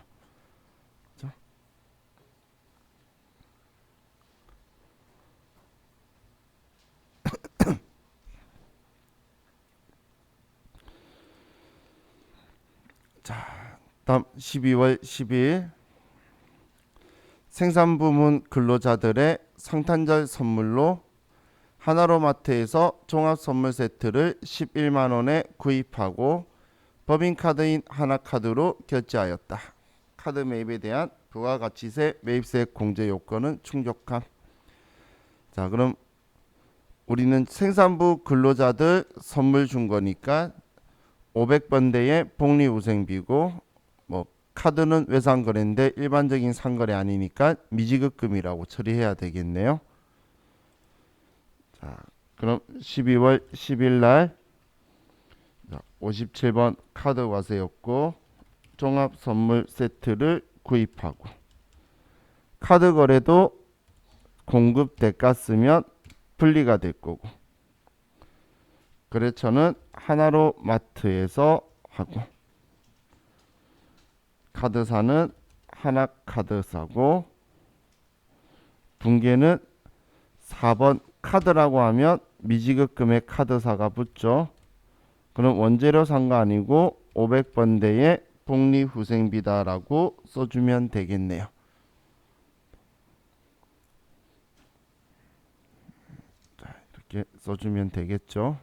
자, 다음 12월 12일 생산부문 근로자들의 성탄절 선물로 하나로마트에서 종합선물 세트를 11만 원에 구입하고 법인카드인 하나카드로 결제하였다. 카드 매입에 대한 부가가치세 매입세 공제 요건은 충족함. 자, 그럼 우리는 생산부 근로자들 선물 준 거니까 500번대의 복리후생비고 뭐 카드는 외상거래인데 일반적인 상거래 아니니까 미지급금이라고 처리해야 되겠네요. 자, 그럼 12월 10일 날 57번 카드 과세였고 종합 선물 세트를 구입하고 카드 거래도 공급 대가 쓰면 분리가 될 거고 거래처는 하나로 마트에서 하고 카드사는 하나카드사고 분계는 4번 카드라고 하면 미지급금의 카드사가 붙죠. 그럼 원재료 산 거 아니고 500번대의 복리후생비다라고 써주면 되겠네요. 자, 이렇게 써주면 되겠죠.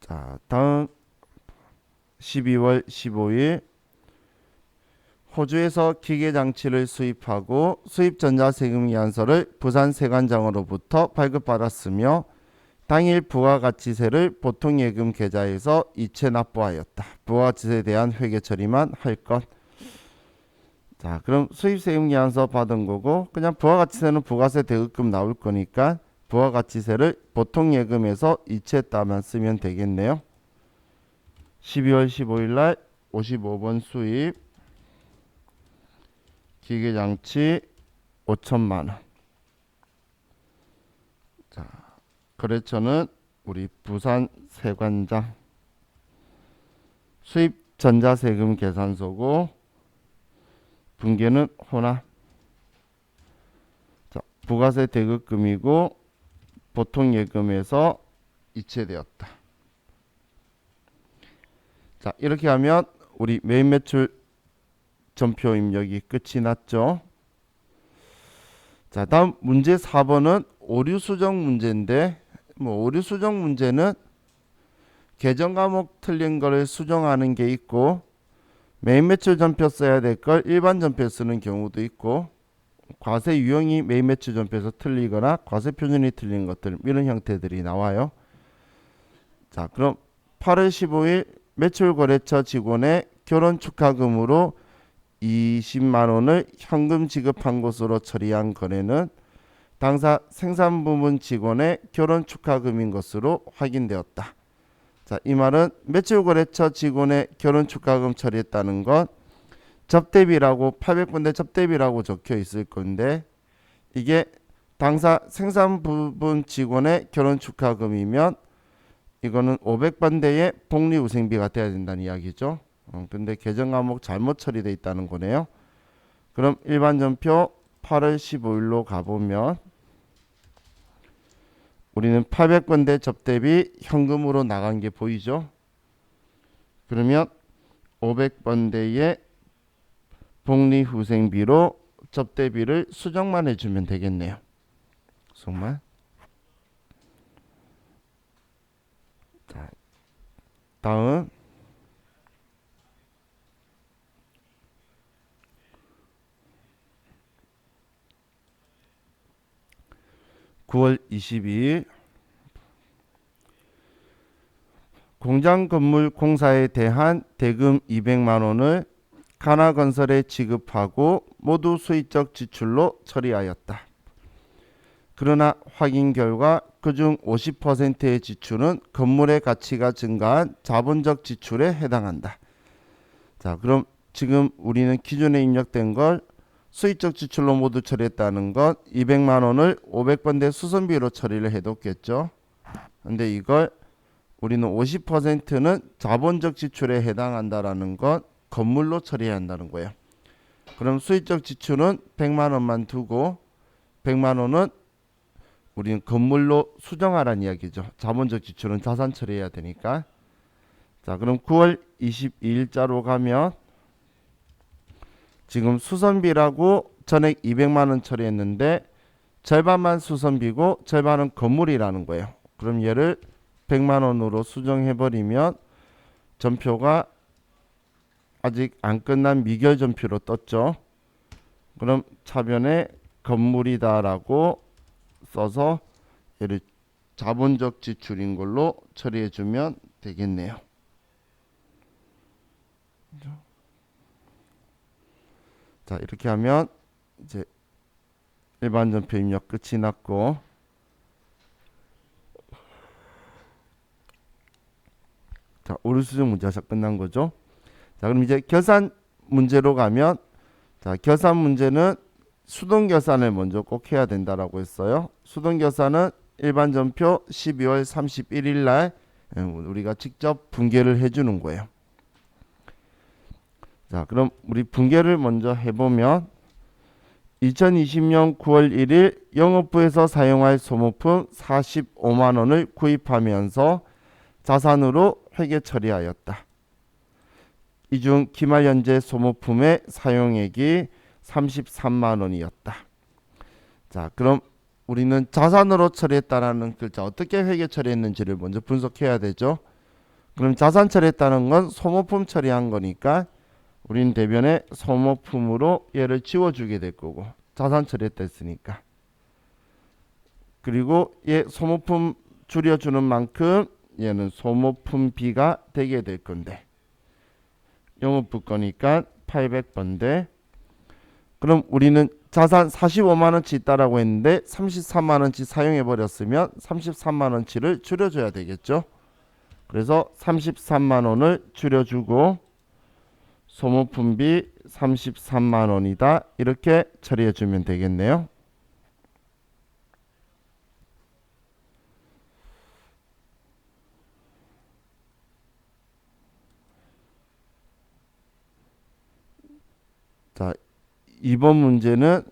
자, 다음 12월 15일 호주에서 기계장치를 수입하고 수입전자세금이안서를 부산세관장으로부터 발급받았으며 당일 부가가치세를 보통예금 계좌에서 이체 납부하였다. 부가가치세에 대한 회계 처리만 할 것. 자, 그럼 수입세금이안서 받은 거고 그냥 부가가치세는 부가세 대급금 나올 거니까 부가가치세를 보통예금에서 이체했다만 쓰면 되겠네요. 12월 15일 날 55번 수입 기계장치 5천만원. 자, 거래처는 우리 부산세관장 수입전자세금 계산서고 분계는 호남. 자, 부가세 대급금이고 보통예금에서 이체되었다. 자, 이렇게 하면 우리 메인 매출 전표 입력이 끝이 났죠. 자, 다음 문제 4번은 오류 수정 문제인데 오류 수정 문제는 계정 과목 틀린 거를 수정하는 게 있고 메인 매출 전표 써야 될 걸 일반 전표 쓰는 경우도 있고 과세 유형이 메인 매출 전표에서 틀리거나 과세 표준이 틀린 것들 이런 형태들이 나와요. 자, 그럼 8월 15일 매출거래처 직원의 결혼 축하금으로 20만원을 현금 지급한 것으로 처리한 거래는 당사 생산부문 직원의 결혼 축하금인 것으로 확인되었다. 자, 이 말은 매출거래처 직원의 결혼 축하금 처리했다는 건 접대비라고 800번대 접대비라고 적혀 있을 건데 이게 당사 생산부문 직원의 결혼 축하금이면 이거는 500번대의 복리후생비가 돼야 된다는 이야기죠. 근데 계정 과목 잘못 처리되어 있다는 거네요. 그럼 일반 전표 8월 15일로 가보면 우리는 800번대 접대비 현금으로 나간 게 보이죠. 그러면 500번대의 복리후생비로 접대비를 수정만 해주면 되겠네요. 수정만. 자, 다음 9월 22일 공장 건물 공사에 대한 대금 200만원을 가나건설에 지급하고 모두 수익적 지출로 처리하였다. 그러나 확인 결과 그중 50%의 지출은 건물의 가치가 증가한 자본적 지출에 해당한다. 자, 그럼 지금 우리는 기존에 입력된 걸 수익적 지출로 모두 처리했다는 것 200만원을 500번대 수선비로 처리를 해뒀겠죠. 근데 이걸 우리는 50%는 자본적 지출에 해당한다라는 것 건물로 처리해야 한다는 거예요. 그럼 수익적 지출은 100만원만 두고 100만원은 우리는 건물로 수정하라는 이야기죠. 자본적 지출은 자산 처리해야 되니까. 자, 그럼 9월 22일자로 가면 지금 수선비라고 전액 200만원 처리했는데 절반만 수선비고 절반은 건물이라는 거예요. 그럼 얘를 100만원으로 수정해버리면 전표가 아직 안 끝난 미결 전표로 떴죠. 그럼 차변에 건물이다라고 써서 얘를 자본적 지출인 걸로 처리해 주면 되겠네요. 자, 이렇게 하면 이제 일반 전표 입력 끝이 났고, 자, 오류 수정 문제가 끝난 거죠. 자, 그럼 이제 결산 문제로 가면, 자, 결산 문제는 수동 결산을 먼저 꼭 해야 된다라고 했어요. 수동 결산은 일반 전표 12월 31일 날 우리가 직접 분계를 해주는 거예요. 자, 그럼 우리 분계를 먼저 해보면 2020년 9월 1일 영업부에서 사용할 소모품 45만 원을 구입하면서 자산으로 회계 처리하였다. 이 중 기말 현재 소모품의 사용액이 33만 원이었다. 자, 그럼 우리는 자산으로 처리했다라는 글자 어떻게 회계 처리했는지를 먼저 분석해야 되죠. 그럼 자산 처리했다는 건 소모품 처리한 거니까 우리는 대변에 소모품으로 얘를 지워주게 될 거고, 자산 처리했다 했으니까. 그리고 얘 소모품 줄여주는 만큼 얘는 소모품비가 되게 될 건데, 영업부 거니까 800번대. 그럼 우리는 자산 45만원치 있다라고 했는데 33만원치 사용해 버렸으면 33만원치를 줄여줘야 되겠죠. 그래서 33만원을 줄여주고 소모품비 33만원이다 이렇게 처리해 주면 되겠네요. 자, 2번 문제는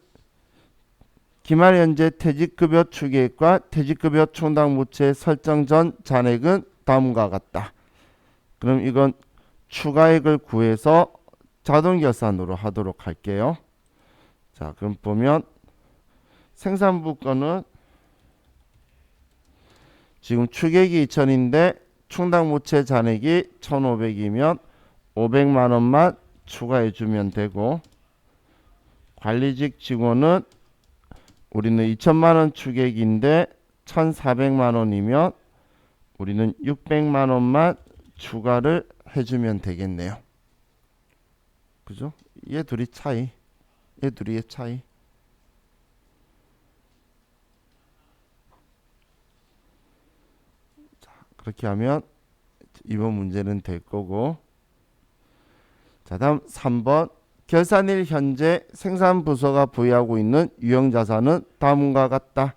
기말 현재 퇴직급여 추계액과 퇴직급여 충당부채 설정 전 잔액은 다음과 같다. 그럼 이건 추가액을 구해서 자동결산으로 하도록 할게요. 자, 그럼 보면 생산부 거는 지금 추계액이 2000인데 충당부채 잔액이 1500이면 500만원만 추가해 주면 되고, 관리직 직원은 우리는 2000만원 추계액인데 1400만원이면 우리는 600만원만 추가를 해주면 되겠네요. 그죠? 얘 둘이 차이. 얘 둘이의 차이. 자, 그렇게 하면 이번 문제는 될 거고. 자, 다음 3번. 결산일 현재 생산부서가 보유하고 있는 유형자산은 다음과 같다.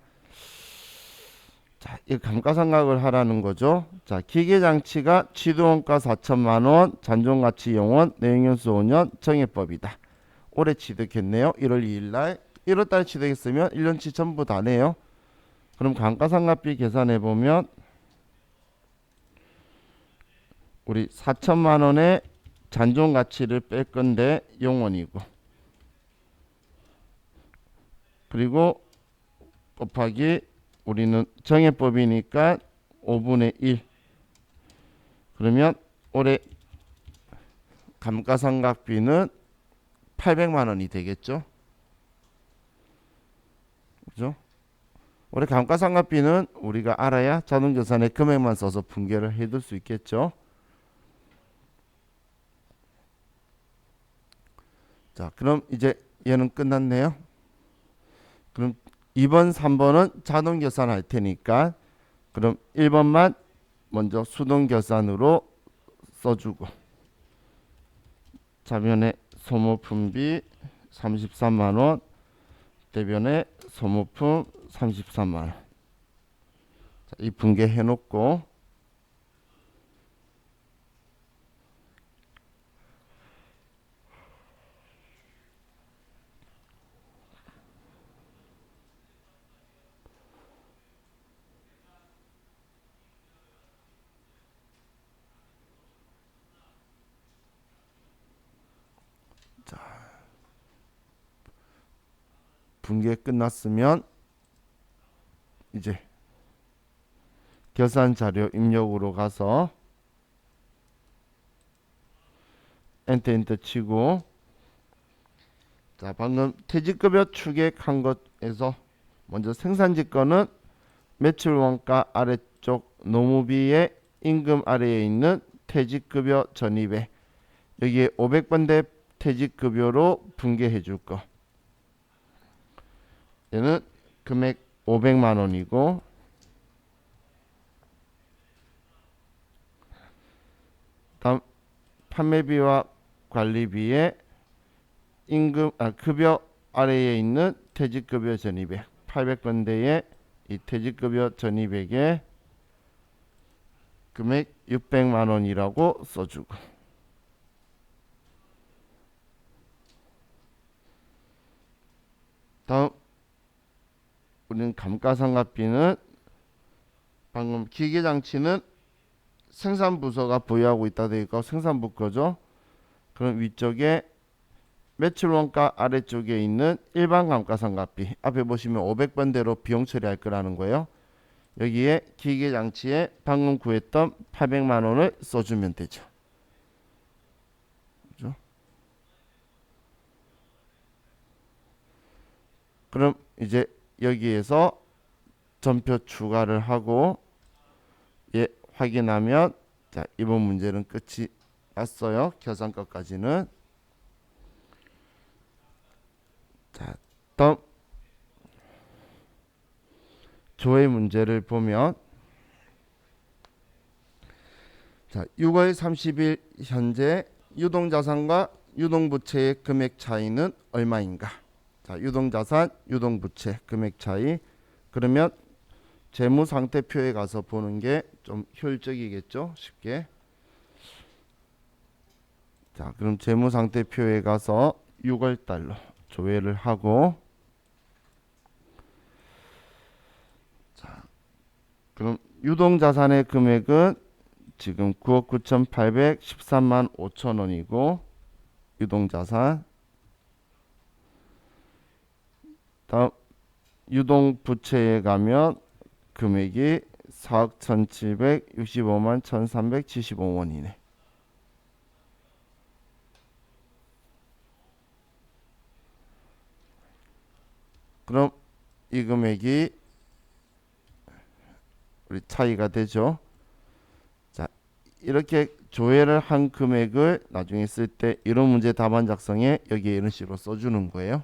자, 이 감가상각을 하라는 거죠. 자, 기계장치가 취득원가 4천만원, 잔존가치 영원, 내용연수 5년, 정해법이다. 올해 취득했네요. 1월 2일날. 1월달에 취득했으면 1년치 전부 다 내요. 그럼 감가상각비 계산해보면 우리 4천만원의 잔존가치를 뺄 건데 영원이고, 그리고 곱하기 우리는 정해법이니까 5분의 1. 그러면 올해 감가상각비는 800만원이 되겠죠. 그죠? 올해 감가상각비는 우리가 알아야 자동계산에 금액만 써서 분계를 해둘 수 있겠죠. 자, 그럼 이제 얘는 끝났네요. 그럼 2번, 3번은 자동 계산할 테니까 그럼 1번만 먼저 수동 계산으로 써주고, 자변에 소모품비 33만원, 대변에 소모품 33만원. 자, 이 분계 해놓고, 분계 끝났으면 이제 결산 자료 입력으로 가서 엔터 치고 자, 방금 퇴직급여 추계한 것에서 먼저 생산지 거는 매출 원가 아래쪽 노무비의 임금 아래에 있는 퇴직급여 전입에 여기에 500번대 퇴직급여로 분계해 줄 거. 얘는 금액 500만 원이고 다음 판매비와 관리비에 급여 아래에 있는 퇴직급여 전입액 800번대의 이 퇴직급여 전입액에 금액 600만 원이라고 써주고 다음 우리는 감가상각비는 방금 기계장치는 생산부서가 보유하고 있다 되니까 생산부 거죠. 그럼 위쪽에 매출원가 아래쪽에 있는 일반 감가상각비 앞에 보시면 500번대로 비용 처리할 거라는 거예요. 여기에 기계장치에 방금 구했던 800만 원을 써주면 되죠. 그죠? 그럼 이제 여기에서 전표 추가를 하고 확인하면 자, 이번 문제는 끝이 났어요. 계산값까지는. 자, 다음 조회 문제를 보면 자, 6월 30일 현재 유동자산과 유동부채의 금액 차이는 얼마인가? 자, 유동자산, 유동부채 금액 차이. 그러면 재무상태표에 가서 보는 게 좀 효율적이겠죠? 쉽게. 자, 그럼 재무상태표에 가서 6월 달로 조회를 하고 자, 그럼 유동자산의 금액은 지금 9억 9,813만 5천 원이고 유동자산 다음 유동부채에 가면 금액이 4억 1,765만 1,375원이네. 그럼 이 금액이 우리 차이가 되죠. 자, 이렇게 조회를 한 금액을 나중에 쓸 때 이런 문제 답안 작성에 여기에 이런 식으로 써주는 거예요.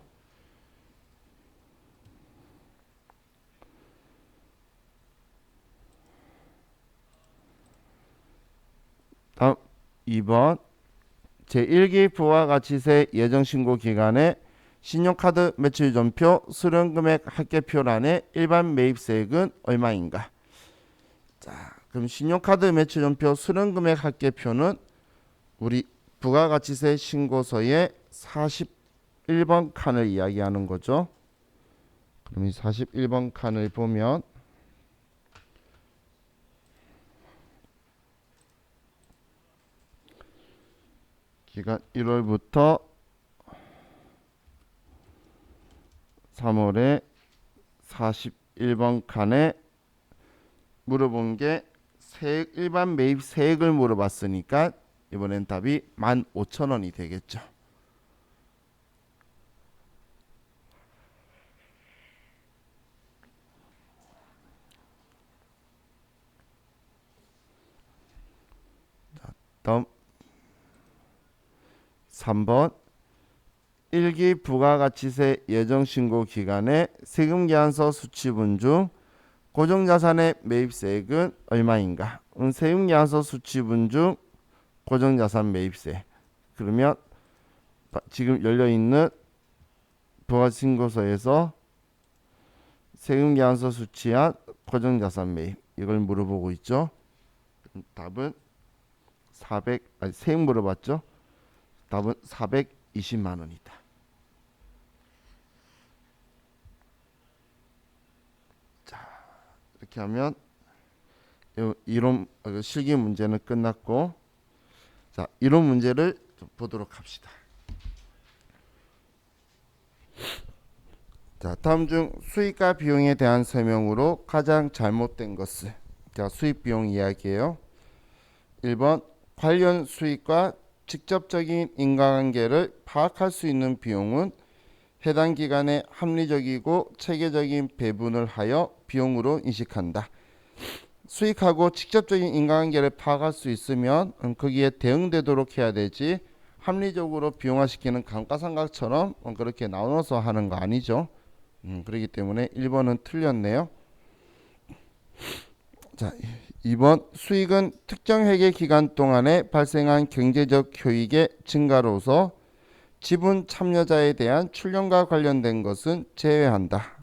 다음 2번 제1기 부가가치세 예정신고 기간에 신용카드 매출전표 수령금액 합계표란의 일반 매입세액은 얼마인가? 자, 그럼 신용카드 매출전표 수령금액 합계표는 우리 부가가치세 신고서의 41번 칸을 이야기하는 거죠. 그럼 이 41번 칸을 보면 기간 1월부터 3월에 41번 칸에 물어본 게 세액, 일반 매입 세액을 물어봤으니까 이번엔 답이 15,000원이 되겠죠. 자, 다음 3번 1기 부가가치세 예정신고 기간에 세금계산서 수취분 중 고정자산의 매입세액은 얼마인가? 세금계산서 수취분 중 고정자산 매입세. 그러면 지금 열려있는 부가신고서에서 세금계산서 수취한 고정자산 매입 이걸 물어보고 있죠. 답은 세액 물어봤죠. 답은 420만 원이다. 자, 이렇게 하면 이론 실기 문제는 끝났고 자, 이론 문제를 좀 보도록 합시다. 자, 다음 중 수익과 비용에 대한 설명으로 가장 잘못된 것은 자, 수익 비용 이야기예요. 1번 관련 수익과 직접적인 인과관계를 파악할 수 있는 비용은 해당 기간에 합리적이고 체계적인 배분을 하여 비용으로 인식한다. 수익하고 직접적인 인과관계를 파악할 수 있으면 거기에 대응되도록 해야 되지, 합리적으로 비용화시키는 감가상각처럼 그렇게 나눠서 하는 거 아니죠. 그렇기 때문에 1번은 틀렸네요. 자, 2번 수익은 특정 회계 기간 동안에 발생한 경제적 효익의 증가로서 지분 참여자에 대한 출연과 관련된 것은 제외한다.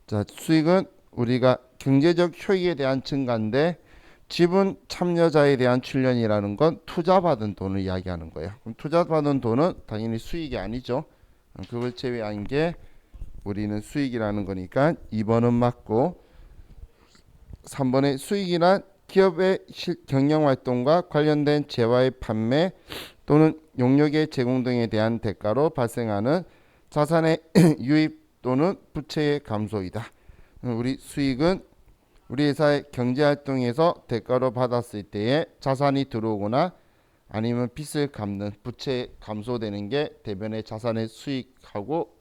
자, 수익은 우리가 경제적 효익에 대한 증가인데 지분 참여자에 대한 출연이라는 건 투자받은 돈을 이야기하는 거예요. 그럼 투자받은 돈은 당연히 수익이 아니죠. 그걸 제외한 게 우리는 수익이라는 거니까 2번은 맞고, 3번의 수익이란 기업의 경영활동과 관련된 재화의 판매 또는 용역의 제공 등에 대한 대가로 발생하는 자산의 유입 또는 부채의 감소이다. 우리 수익은 우리 회사의 경제활동에서 대가로 받았을 때에 자산이 들어오거나 아니면 빚을 갚는 부채 감소되는 게 대변의 자산의 수익하고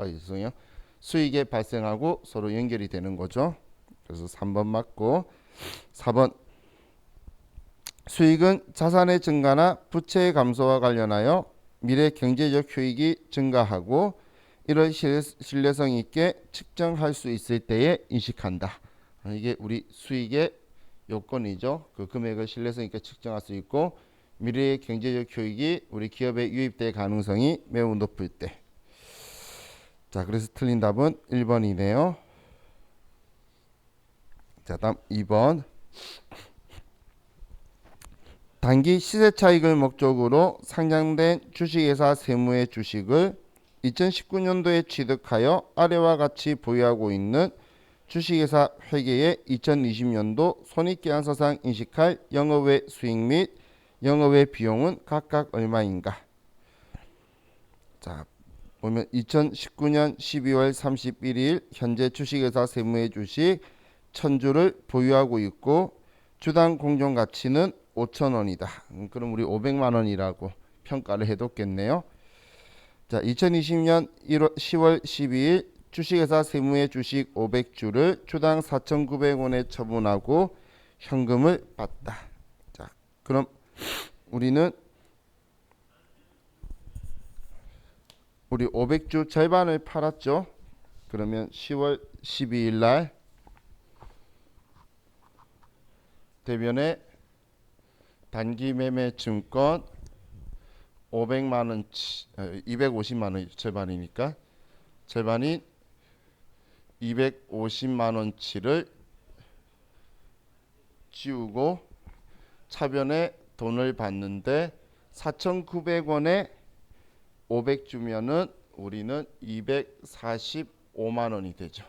수익에 발생하고 서로 연결이 되는 거죠. 그래서 3번 맞고, 4번 수익은 자산의 증가나 부채의 감소와 관련하여 미래 경제적 효익이 증가하고 이를 신뢰성 있게 측정할 수 있을 때에 인식한다. 이게 우리 수익의 요건이죠. 그 금액을 신뢰성 있게 측정할 수 있고 미래의 경제적 효익이 우리 기업에 유입될 가능성이 매우 높을 때. 자, 그래서 틀린 답은 1번이네요. 자, 다음 2번. 단기 시세 차익을 목적으로 상장된 주식회사 세무의 주식을 2019년도에 취득하여 아래와 같이 보유하고 있는 주식회사 회계의 2020년도 손익계산서상 인식할 영업외 수익 및 영업외 비용은 각각 얼마인가? 자, 보면 2019년 12월 31일 현재 주식회사 세무의 주식 1000주를 보유하고 있고 주당 공정가치는 5,000원이다. 그럼 우리 500만 원이라고 평가를 해뒀겠네요. 자, 2020년 10월 12일 주식회사 세무의 주식 500주를 주당 4,900원에 처분하고 현금을 받다. 자, 그럼 우리는 우리 500주 절반을 팔았죠. 그러면 10월 12일 날 대변에 단기 매매 증권 500만 원치, 250만 원 절반이니까 절반인 250만 원치를 지우고 차변에 돈을 받는데 4,900원에 500주면은 우리는 245만 원이 되죠.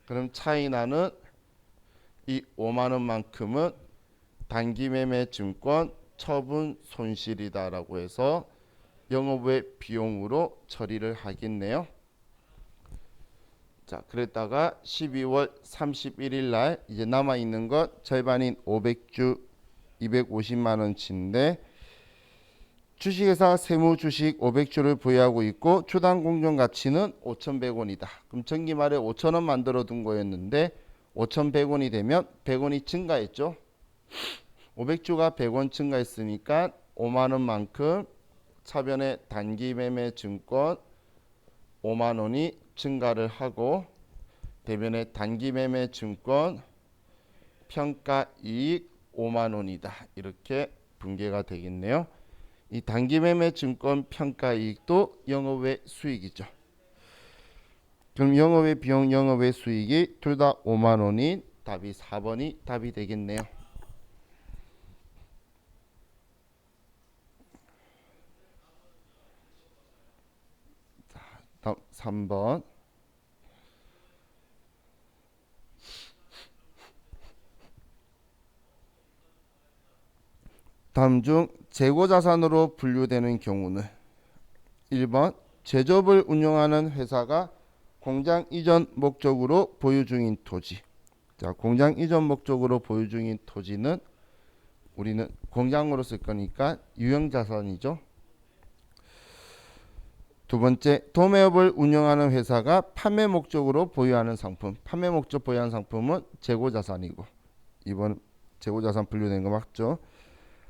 그럼 차이 나는 이 5만 원만큼은 단기 매매 증권 처분 손실이다라고 해서 영업외 비용으로 처리를 하겠네요. 자, 그랬다가 12월 31일 날 이제 남아 있는 것 절반인 500주 250만 원치인데 주식회사 세무 주식 500주를 보유하고 있고 주당 공정 가치는 5,100원이다. 그럼 전기 말에 5,000원 만들어 둔 거였는데 5,100원이 되면 100원이 증가했죠. 500주가 100원 증가했으니까 5만 원만큼 차변의 단기 매매 증권 5만 원이 증가를 하고 대변의 단기 매매 증권 평가이익 5만 원이다. 이렇게 분개가 되겠네요. 이 단기 매매 증권 평가이익도 영업외 수익이죠. 그럼 영업외 비용, 영업외 수익이 둘 다 5만 원인 답이 4번이 답이 되겠네요. 자, 다음 3번. 다음 중 재고자산으로 분류되는 경우는 1번 제조업을 운영하는 회사가 공장 이전 목적으로 보유 중인 토지. 자, 공장 이전 목적으로 보유 중인 토지는 우리는 공장으로 쓸 거니까 유형자산이죠. 두 번째, 도매업을 운영하는 회사가 판매 목적으로 보유하는 상품. 판매 목적 보유하는 상품은 재고자산이고, 2번 재고자산 분류된 거 맞죠?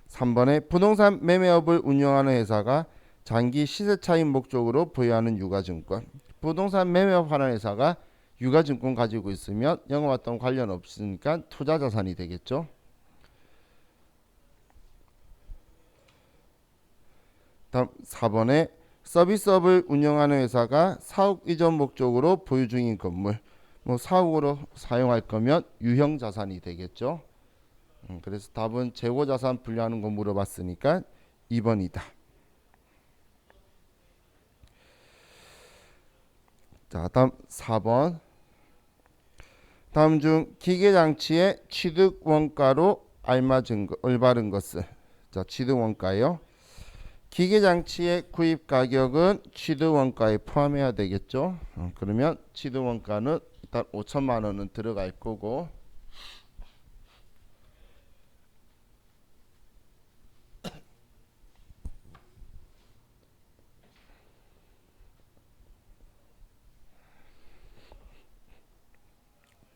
3번에 부동산 매매업을 운영하는 회사가 장기 시세 차익 목적으로 보유하는 유가증권. 부동산 매매업 하는 회사가 유가증권 가지고 있으면 영업활동 관련 없으니까 투자자산이 되겠죠. 다음 4번에 서비스업을 운영하는 회사가 사업 이전 목적으로 보유 중인 건물. 뭐 사옥으로 사용할 거면 유형 자산이 되겠죠. 그래서 답은 재고자산 분류하는 거 물어봤으니까 2번이다. 자, 다음 4번. 다음 중 기계장치의 취득 원가로 알맞은 것, 올바른 것은. 자, 취득 원가요. 기계장치의 구입 가격은 취득 원가에 포함해야 되겠죠. 그러면 취득 원가는 일단 5천만 원은 들어갈 거고,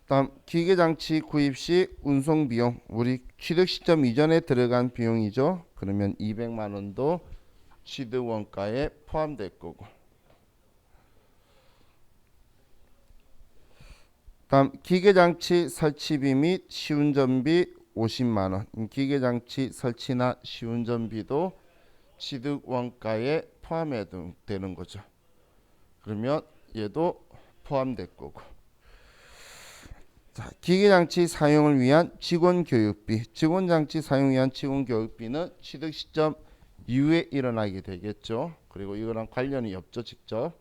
다음 기계장치 구입 시 운송 비용, 우리 취득 시점 이전에 들어간 비용이죠. 그러면 200만 원도 취득 원가에 포함될 거고. 다음 기계장치 설치비 및 시운전비 50만 원. 기계장치 설치나 시운전비도 취득 원가에 포함해야 되는 거죠. 그러면 얘도 포함될 거고. 자, 기계장치 사용을 위한 직원 교육비, 직원장치 사용 위한 직원 교육비는 취득 시점 이후에 일어나게 되겠죠. 그리고 이거랑 관련이 없죠, 직접.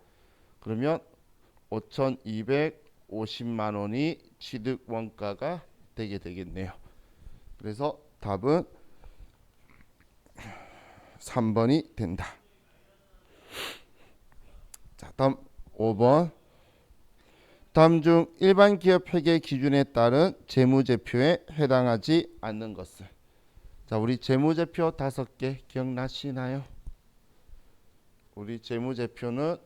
그러면 5,250만 원이 취득 원가가 되게 되겠네요. 그래서 답은 3번이 된다. 자, 다음 5번. 다음 중 일반 기업 회계 기준에 따른 재무제표에 해당하지 않는 것은. 자, 우리 재무제표 5개 기억나시나요? 우리 재무제표는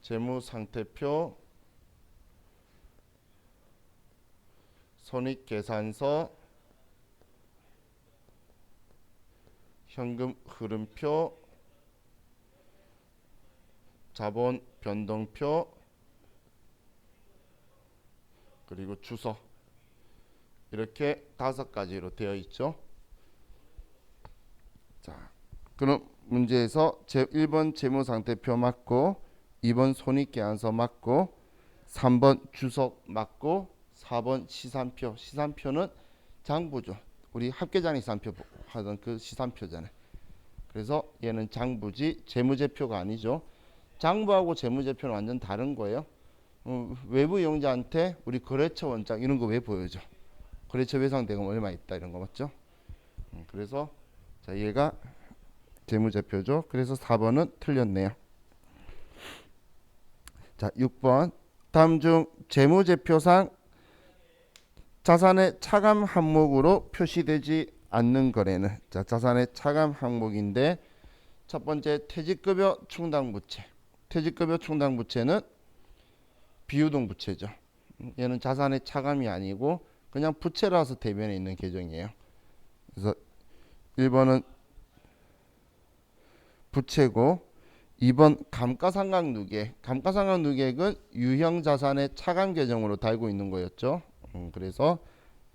재무상태표, 손익계산서, 현금 흐름표, 자본 변동표, 그리고 주소, 이렇게 5가지로 되어 있죠. 자, 그럼 문제에서 1번 재무상태표 맞고, 2번 손익계산서 맞고, 3번 주소 맞고, 4번 시산표. 시산표는 장부죠. 우리 합계장리 시산표 하던 그 시산표잖아요. 그래서 얘는 장부지 재무제표가 아니죠. 장부하고 재무제표는 완전 다른 거예요. 외부 이용자한테 우리 거래처 원장 이런 거 왜 보여줘? 거래처 외상 대금 얼마 있다 이런 거 맞죠? 그래서 자, 얘가 재무제표죠. 그래서 4번은 틀렸네요. 자, 6번. 다음 중 재무제표상 자산의 차감 항목으로 표시되지 않는 거래는. 자, 자산의 차감 항목인데 첫 번째 퇴직급여 충당부채. 퇴직급여 충당부채는 비유동 부채죠. 얘는 자산의 차감이 아니고 그냥 부채라서 대변에 있는 계정이에요. 그래서 1번은 부채고, 2번 감가상각누계. 감가상각누계액은 유형자산의 차감 계정으로 달고 있는 거였죠. 그래서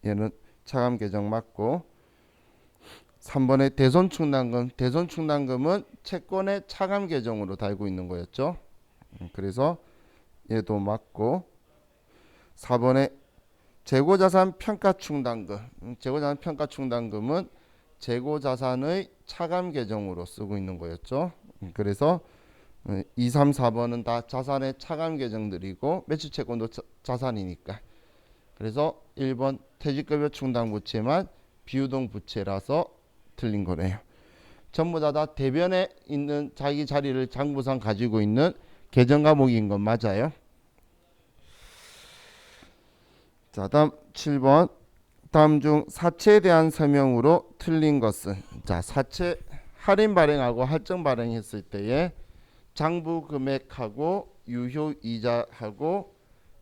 얘는 차감 계정 맞고, 3번의 대손충당금. 대손충당금은 채권의 차감 계정으로 달고 있는 거였죠. 그래서 얘도 맞고, 4번의 재고자산 평가충당금. 재고자산 평가충당금은 재고자산의 차감 계정으로 쓰고 있는 거였죠. 그래서 2, 3, 4번은 다 자산의 차감 계정들이고 매출채권도 자산이니까. 그래서 1번 퇴직급여 충당부채만 비유동 부채라서 틀린 거네요. 전부 다 대변에 있는 자기 자리를 장부상 가지고 있는 계정 과목인 건 맞아요. 자, 다음 7번. 다음 중 사채에 대한 설명으로 틀린 것은. 자, 사채 할인 발행하고 할증 발행했을 때에 장부 금액하고 유효 이자하고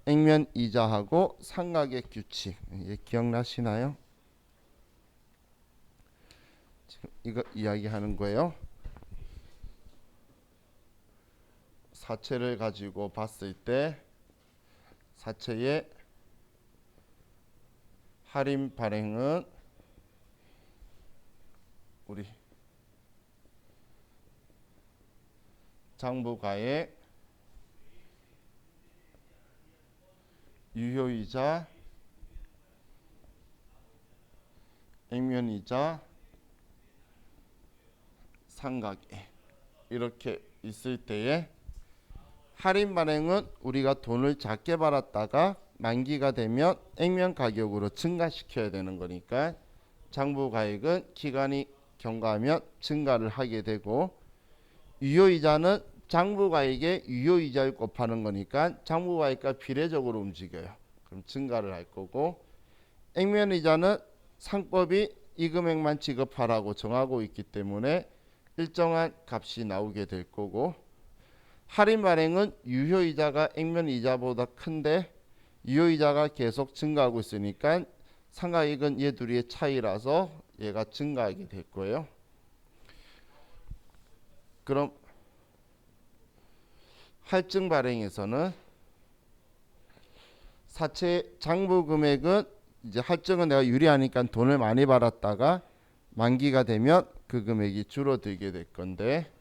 액면 이자하고 상각의 규칙. 예, 기억나시나요? 지금 이거 이야기하는 거예요. 사채를 가지고 봤을 때 사채의 할인 발행은 우리 장부가액 유효이자 액면이자 상각액 이렇게 있을 때에 할인 발행은 우리가 돈을 작게 받았다가 만기가 되면 액면 가격으로 증가시켜야 되는 거니까 장부가액은 기간이 경과하면 증가를 하게 되고, 유효이자는 장부가액의 유효이자를 곱하는 거니까 장부가액과 비례적으로 움직여요. 그럼 증가를 할 거고, 액면이자는 상법이 이 금액만 지급하라고 정하고 있기 때문에 일정한 값이 나오게 될 거고, 할인 발행은 유효이자가 액면이자보다 큰데 유효이자가 계속 증가하고 있으니까 상각액은 얘 둘의 차이라서 얘가 증가하게 될 거예요. 그럼 할증 발행에서는 사채 장부 금액은 이제 할증은 내가 유리하니까 돈을 많이 받았다가 만기가 되면 그 금액이 줄어들게 될 건데,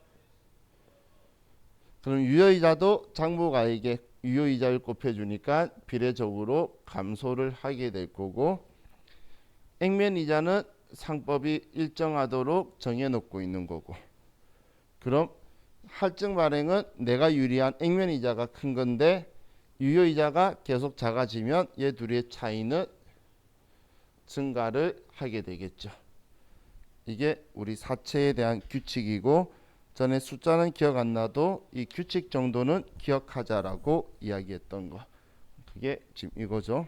그럼 유효이자도 장부가액에 유효이자를 곱해주니까 비례적으로 감소를 하게 될 거고, 액면이자는 상법이 일정하도록 정해놓고 있는 거고, 그럼 할증 발행은 내가 유리한 액면이자가 큰 건데 유효이자가 계속 작아지면 얘 둘의 차이는 증가를 하게 되겠죠. 이게 우리 사채에 대한 규칙이고, 전에 숫자는 기억 안 나도 이 규칙 정도는 기억하자라고 이야기했던 거, 그게 지금 이거죠.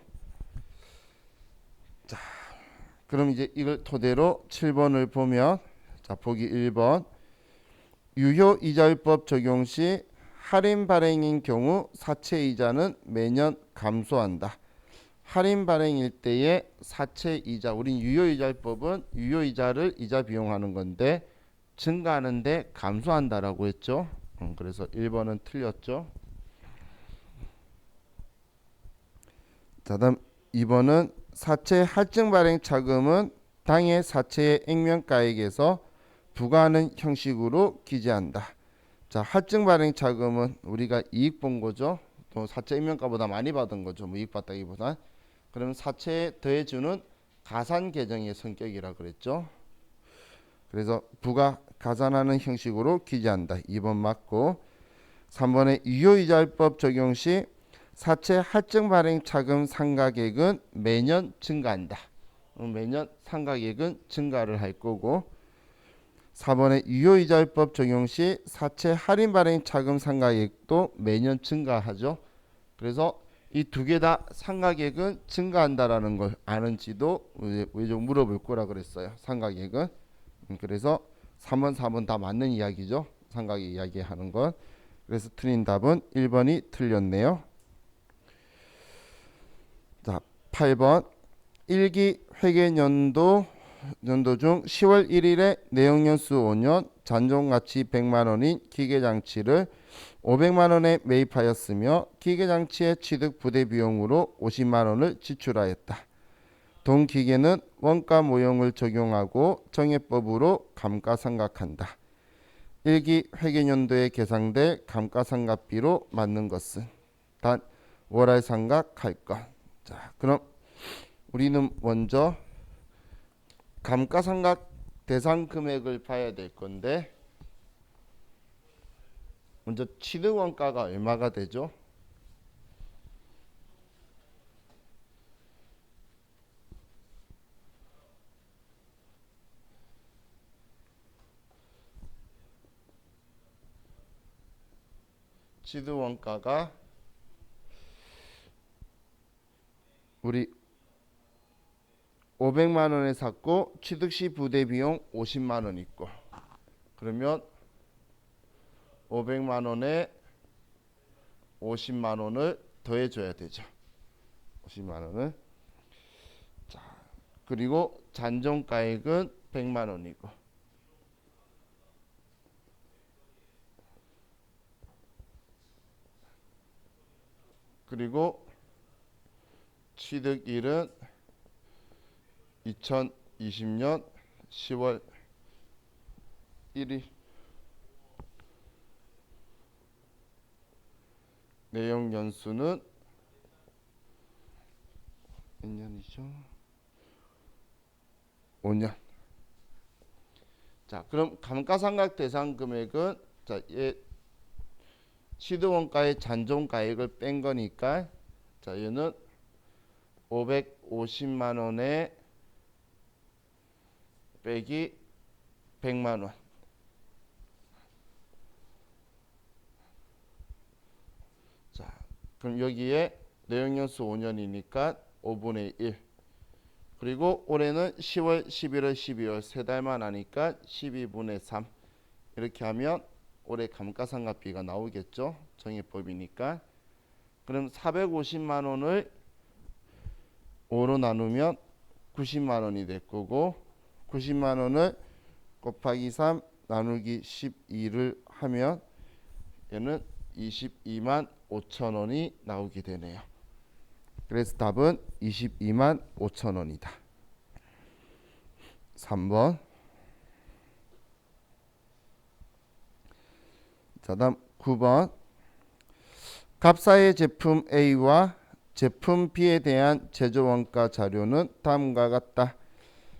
자, 그럼 이제 이걸 토대로 7번을 보면, 자, 보기 1번. 유효이자율법 적용 시 할인 발행인 경우 사채이자는 매년 감소한다. 할인 발행일 때의 사채이자, 우린 유효이자율법은 유효이자를 이자 비용하는 건데 증가하는데 감소한다라고 했죠. 그래서 1번은 틀렸죠. 자, 다음 2번은 사채 할증 발행 차금은 당해 사채의 액면가액에서 부과하는 형식으로 기재한다. 자, 할증 발행 차금은 우리가 이익 본 거죠. 또 사채 액면가보다 많이 받은 거죠. 뭐 이익 받다기보다. 그러면 사채에 더해주는 가산 계정의 성격이라 그랬죠. 그래서 부가 가산하는 형식으로 기재한다. 2번 맞고, 3번에 유효이자율법 적용 시 사채 할증 발행 차금 상각액은 매년 증가한다. 매년 상각액은 증가를 할 거고, 4번에 유효이자율법 적용 시 사채 할인 발행 차금 상각액도 매년 증가하죠. 그래서 이 두 개 다 상각액은 증가한다라는 걸 아는지도 좀 물어볼 거라 그랬어요. 상각액은. 그래서 3번, 4번 다 맞는 이야기죠. 상각액 이야기하는 건. 그래서 틀린 답은 1번이 틀렸네요. 자, 8번. 1기 회계연도 중 10월 1일에 내용연수 5년 잔존가치 100만원인 기계장치를 500만원에 매입하였으며 기계장치의 취득 부대 비용으로 50만원을 지출하였다. 동기계는 원가 모형을 적용하고 정해법으로 감가상각한다. 1기 회계연도에 계상될 감가상각비로 맞는 것은 단 월할상각할 것. 자, 그럼 우리는 먼저 감가상각 대상 금액을 봐야 될 건데, 먼저 취득원가가 얼마가 되죠? 취득원가가 우리 500만 원에 샀고 취득 시 부대 비용 50만 원 있고, 그러면 500만 원에 50만 원을 더해 줘야 되죠. 50만 원을. 자, 그리고 잔존가액은 100만 원이고, 그리고 취득일은 2020년 10월 1일. 내용 연수는 몇 년이죠? 5년. 자, 그럼 감가상각 대상 금액은, 자, 취득원가의 잔존가액을 뺀 거니까, 자, 얘는 550만 원에 빼기 100만 원. 자, 그럼 여기에 내용연수 5년이니까 5분의 1. 그리고 올해는 10월, 11월, 12월 세 달만 하니까 12분의 3. 이렇게 하면 올해 감가상각비가 나오겠죠. 정액법이니까. 그럼 450만 원을 5로 나누면 90만 원이 될 거고, 90만 원을 곱하기 3 나누기 12를 하면 얘는 22만 5천 원이 나오게 되네요. 그래서 답은 22만 5천 원이다. 3번. 자, 다음 9번. 갑사의 제품 A와 제품 B에 대한 제조 원가 자료는 다음과 같다.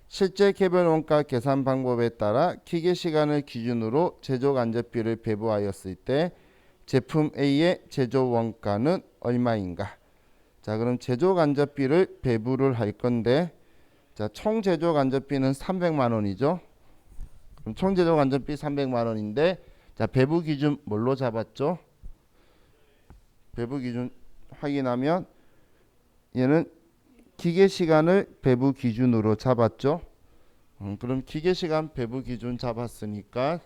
실제 개별 원가 계산 방법에 따라 기계 시간을 기준으로 제조 간접비를 배부하였을 때 제품 A의 제조 원가는 얼마인가? 자, 그럼 제조 간접비를 배부를 할 건데, 자, 총 제조 간접비는 300만 원이죠. 그럼 총 제조 간접비 300만 원인데, 자, 배부 기준 뭘로 잡았죠? 배부 기준 확인하면 얘는 기계 시간을 배부 기준으로 잡았죠. 그럼 기계 시간 배부 기준 잡았으니까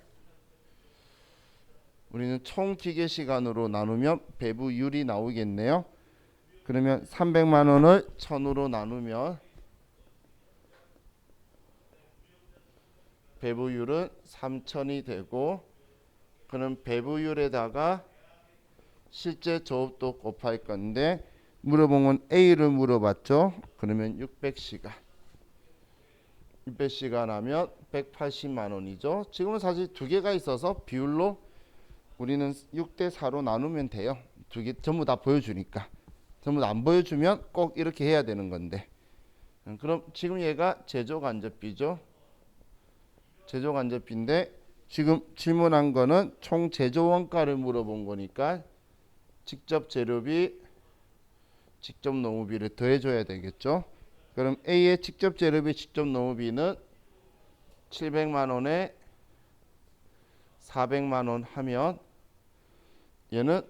우리는 총 기계 시간으로 나누면 배부율이 나오겠네요. 그러면 300만 원을 1000으로 나누면 배부율은 3000이 되고, 그럼 배부율에다가 실제 조업도 곱할 건데, 물어본 건 A를 물어봤죠. 그러면 600시간. 600시간 하면 180만 원이죠. 지금은 사실 두 개가 있어서 비율로 우리는 6대 4로 나누면 돼요. 두 개 전부 다 보여주니까. 전부 다 안 보여주면 꼭 이렇게 해야 되는 건데. 그럼 지금 얘가 제조 간접비죠. 제조 간접비인데 지금 질문한 거는 총 제조 원가를 물어본 거니까 직접 재료비, 직접 노무비를 더해줘야 되겠죠. 그럼 A의 직접 재료비, 직접 노무비는 700만 원에 400만 원 하면 얘는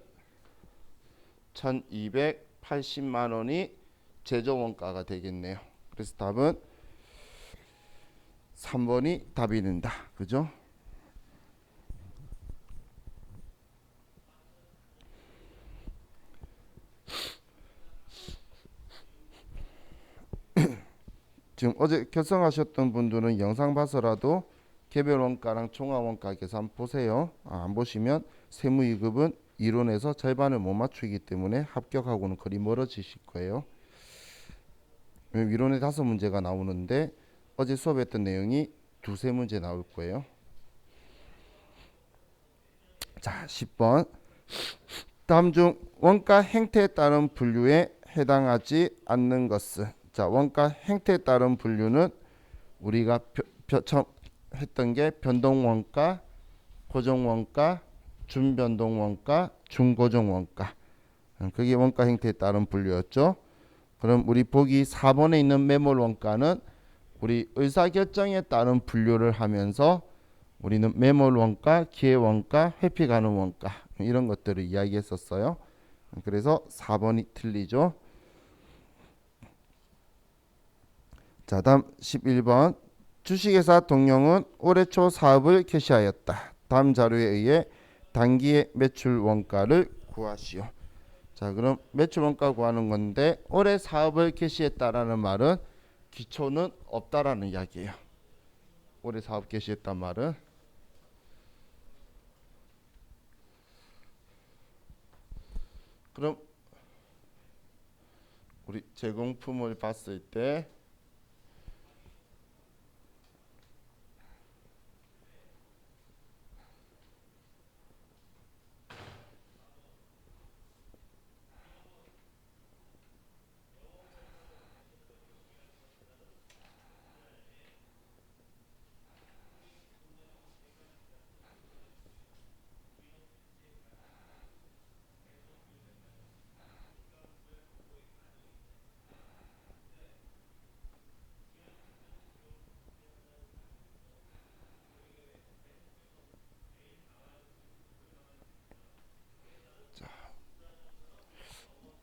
1280만 원이 제조 원가가 되겠네요. 그래서 답은 3번이 답이 된다. 그죠? 지금 어제 결성하셨던 분들은 영상 봐서라도 개별 원가랑 종합 원가 계산 보세요. 안 보시면 세무이급은 이론에서 절반을 못 맞추기 때문에 합격하고는 거리 멀어지실 거예요. 이론에 5문제가 나오는데 어제 수업했던 내용이 2-3문제 나올 거예요. 자, 10번. 다음 중 원가 행태에 따른 분류에 해당하지 않는 것은. 자, 원가 행태에 따른 분류는 우리가 처음 했던 게 변동원가, 고정원가, 준변동원가, 중고정원가. 그게 원가 행태에 따른 분류였죠. 그럼 우리 보기 4번에 있는 매몰 원가는 우리 의사결정에 따른 분류를 하면서 우리는 매몰 원가, 기회 원가, 회피 가능 원가 이런 것들을 이야기했었어요. 그래서 4번이 틀리죠. 자, 다음 11번. 주식회사 동영은 올해 초 사업을 개시하였다. 다음 자료에 의해 단기의 매출 원가를 구하시오. 자, 그럼 매출 원가 구하는 건데 올해 사업을 개시했다라는 말은 기초는 없다라는 이야기예요. 올해 사업 개시했단 말은. 그럼 우리 제공품을 봤을 때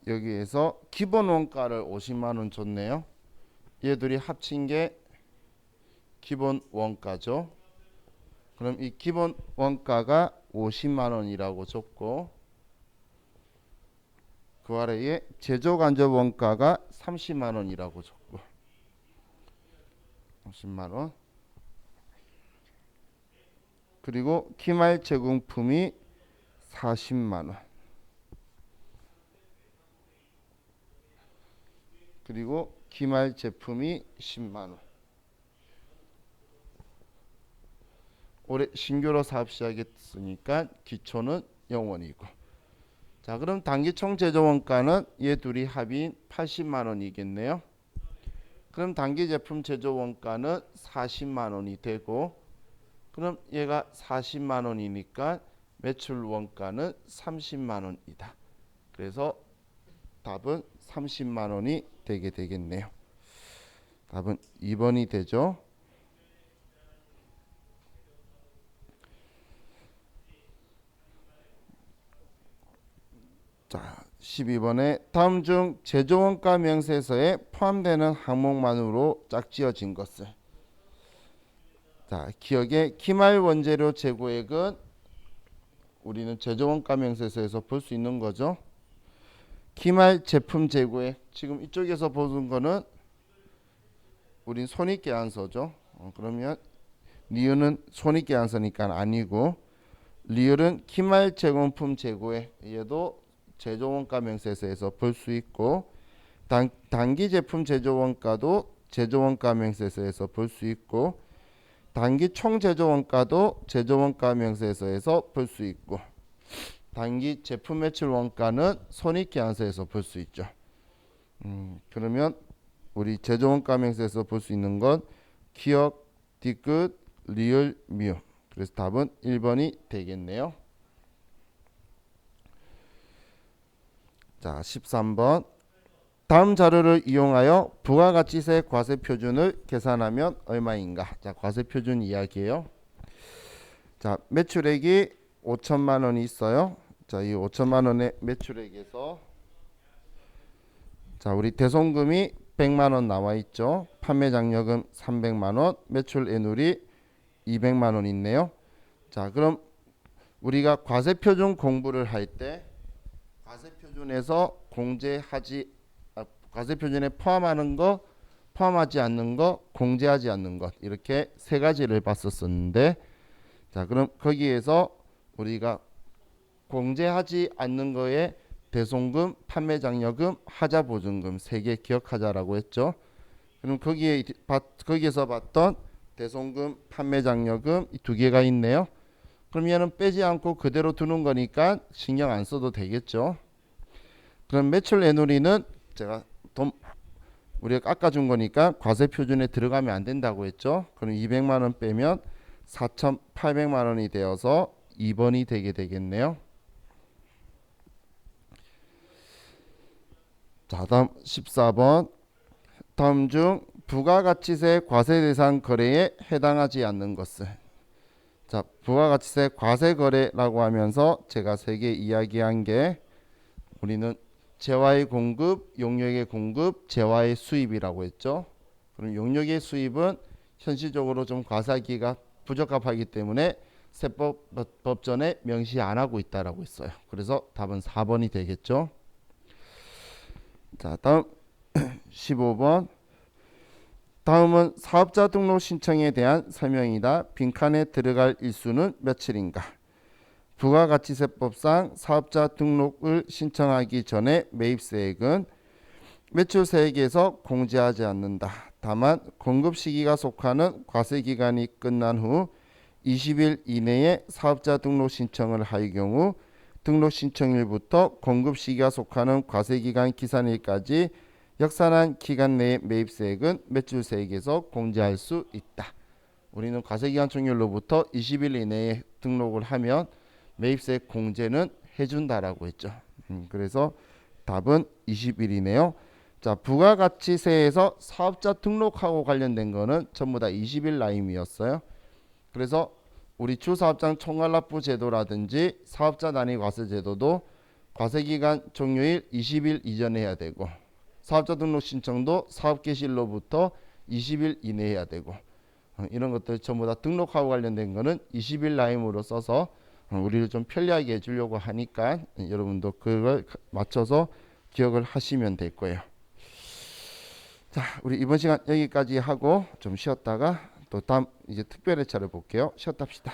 여기에서 기본 원가를 50만 원 줬네요. 얘들이 합친 게 기본 원가죠. 그럼 이 기본 원가가 50만 원이라고 줬고 그 아래에 제조 간접 원가가 30만 원이라고 줬고 30만 원. 그리고 기말 제공품이 40만 원. 그리고 기말 제품이 10만 원. 올해 신규로 사업 시작했으니까 기초는 0원이고. 자, 그럼 단기 총 제조 원가는 얘 둘이 합인 80만 원이겠네요. 그럼 단기 제품 제조 원가는 40만 원이 되고 그럼 얘가 40만 원이니까 매출 원가는 30만 원이다. 그래서 답은 30만 원이 되게 되겠네요. 답은 2번이 되죠. 자, 12번에 다음 중 제조원가 명세서에 포함되는 항목만으로 짝지어진 것을. 자, 기억에 기말 원재료 재고액은 우리는 제조원가 명세서에서 볼 수 있는 거죠. 기말 제품 재고액, 지금 이쪽에서 보는 거는 우린 손익계산서죠. 그러면 리을은 손익계산서니까 아니고 리을은 기말 제공품 재고액, 얘도 제조원가 명세서에서 볼 수 있고 단기 제품 제조원가도 제조원가 명세서에서 볼 수 있고 단기 총 제조원가도 제조원가 명세서에서 볼 수 있고 단기 제품 매출 원가는 손익계산서에서 볼 수 있죠. 그러면 우리 제조원가 명세서에서 볼 수 있는 건 기억, 디귿, 리을, 미음. 그래서 답은 1번이 되겠네요. 자, 13번. 다음 자료를 이용하여 부가가치세 과세표준을 계산하면 얼마인가? 자, 과세표준 이야기예요. 자, 매출액이 5천만 원이 있어요. 자, 이 5천만 원의 매출액에서 자, 우리 대송금이 100만 원 나와 있죠. 판매 장려금 300만 원, 매출 애누리 200만 원 있네요. 자, 그럼 우리가 과세표준 공부를 할 때 과세표준에서 과세표준에 포함하는 거, 포함하지 않는 거, 공제하지 않는 것, 이렇게 세 가지를 봤었는데, 자, 그럼 거기에서 우리가 공제하지 않는 거에 대송금, 판매장려금, 하자보증금 세 개 기억하자라고 했죠. 그럼 거기에서 봤던 대송금, 판매장려금 이 두 개가 있네요. 그럼 얘는 빼지 않고 그대로 두는 거니까 신경 안 써도 되겠죠. 그럼 매출 애누리는 제가 우리가 깎아준 거니까 과세표준에 들어가면 안 된다고 했죠. 그럼 200만 원 빼면 4,800만 원이 되어서 2번이 되게 되겠네요. 자, 다음 14번. 다음 중 부가가치세 과세 대상 거래에 해당하지 않는 것을. 자, 부가가치세 과세 거래라고 하면서 제가 세 개 이야기한 게 우리는 재화의 공급, 용역의 공급, 재화의 수입이라고 했죠. 그럼 용역의 수입은 현실적으로 좀 과세하기가 부적합하기 때문에 세법전에 명시 안 하고 있다라고 했어요. 그래서 답은 4번이 되겠죠. 자, 다음 15번. 다음은 사업자 등록 신청에 대한 설명이다. 빈칸에 들어갈 일수는 며칠인가? 부가가치세법상 사업자 등록을 신청하기 전에 매입세액은 매출세액에서 공제하지 않는다. 다만 공급 시기가 속하는 과세기간이 끝난 후 20일 이내에 사업자 등록 신청을 할 경우 등록 신청일부터 공급 시기가 속하는 과세기간 기산일까지 역산한 기간 내의 매입세액은 매출세액에서 공제할 수 있다. 우리는 과세기간 종료로부터 20일 이내에 등록을 하면 매입세액 공제는 해준다라고 했죠. 그래서 답은 20일이네요. 자, 부가가치세에서 사업자 등록하고 관련된 거는 전부 다 20일 라임이었어요. 그래서 우리 주사업장 총괄납부 제도라든지 사업자 단위 과세 제도도 과세기간 종료일 20일 이전에 해야 되고, 사업자 등록 신청도 사업개시일로부터 20일 이내에 해야 되고, 이런 것들 전부 다 등록하고 관련된 거는 20일 라임으로 써서 우리를 좀 편리하게 해주려고 하니까 여러분도 그걸 맞춰서 기억을 하시면 될 거예요. 자, 우리 이번 시간 여기까지 하고 좀 쉬었다가 또 다음 이제 특별 회차를 볼게요. 쉬었다 합시다.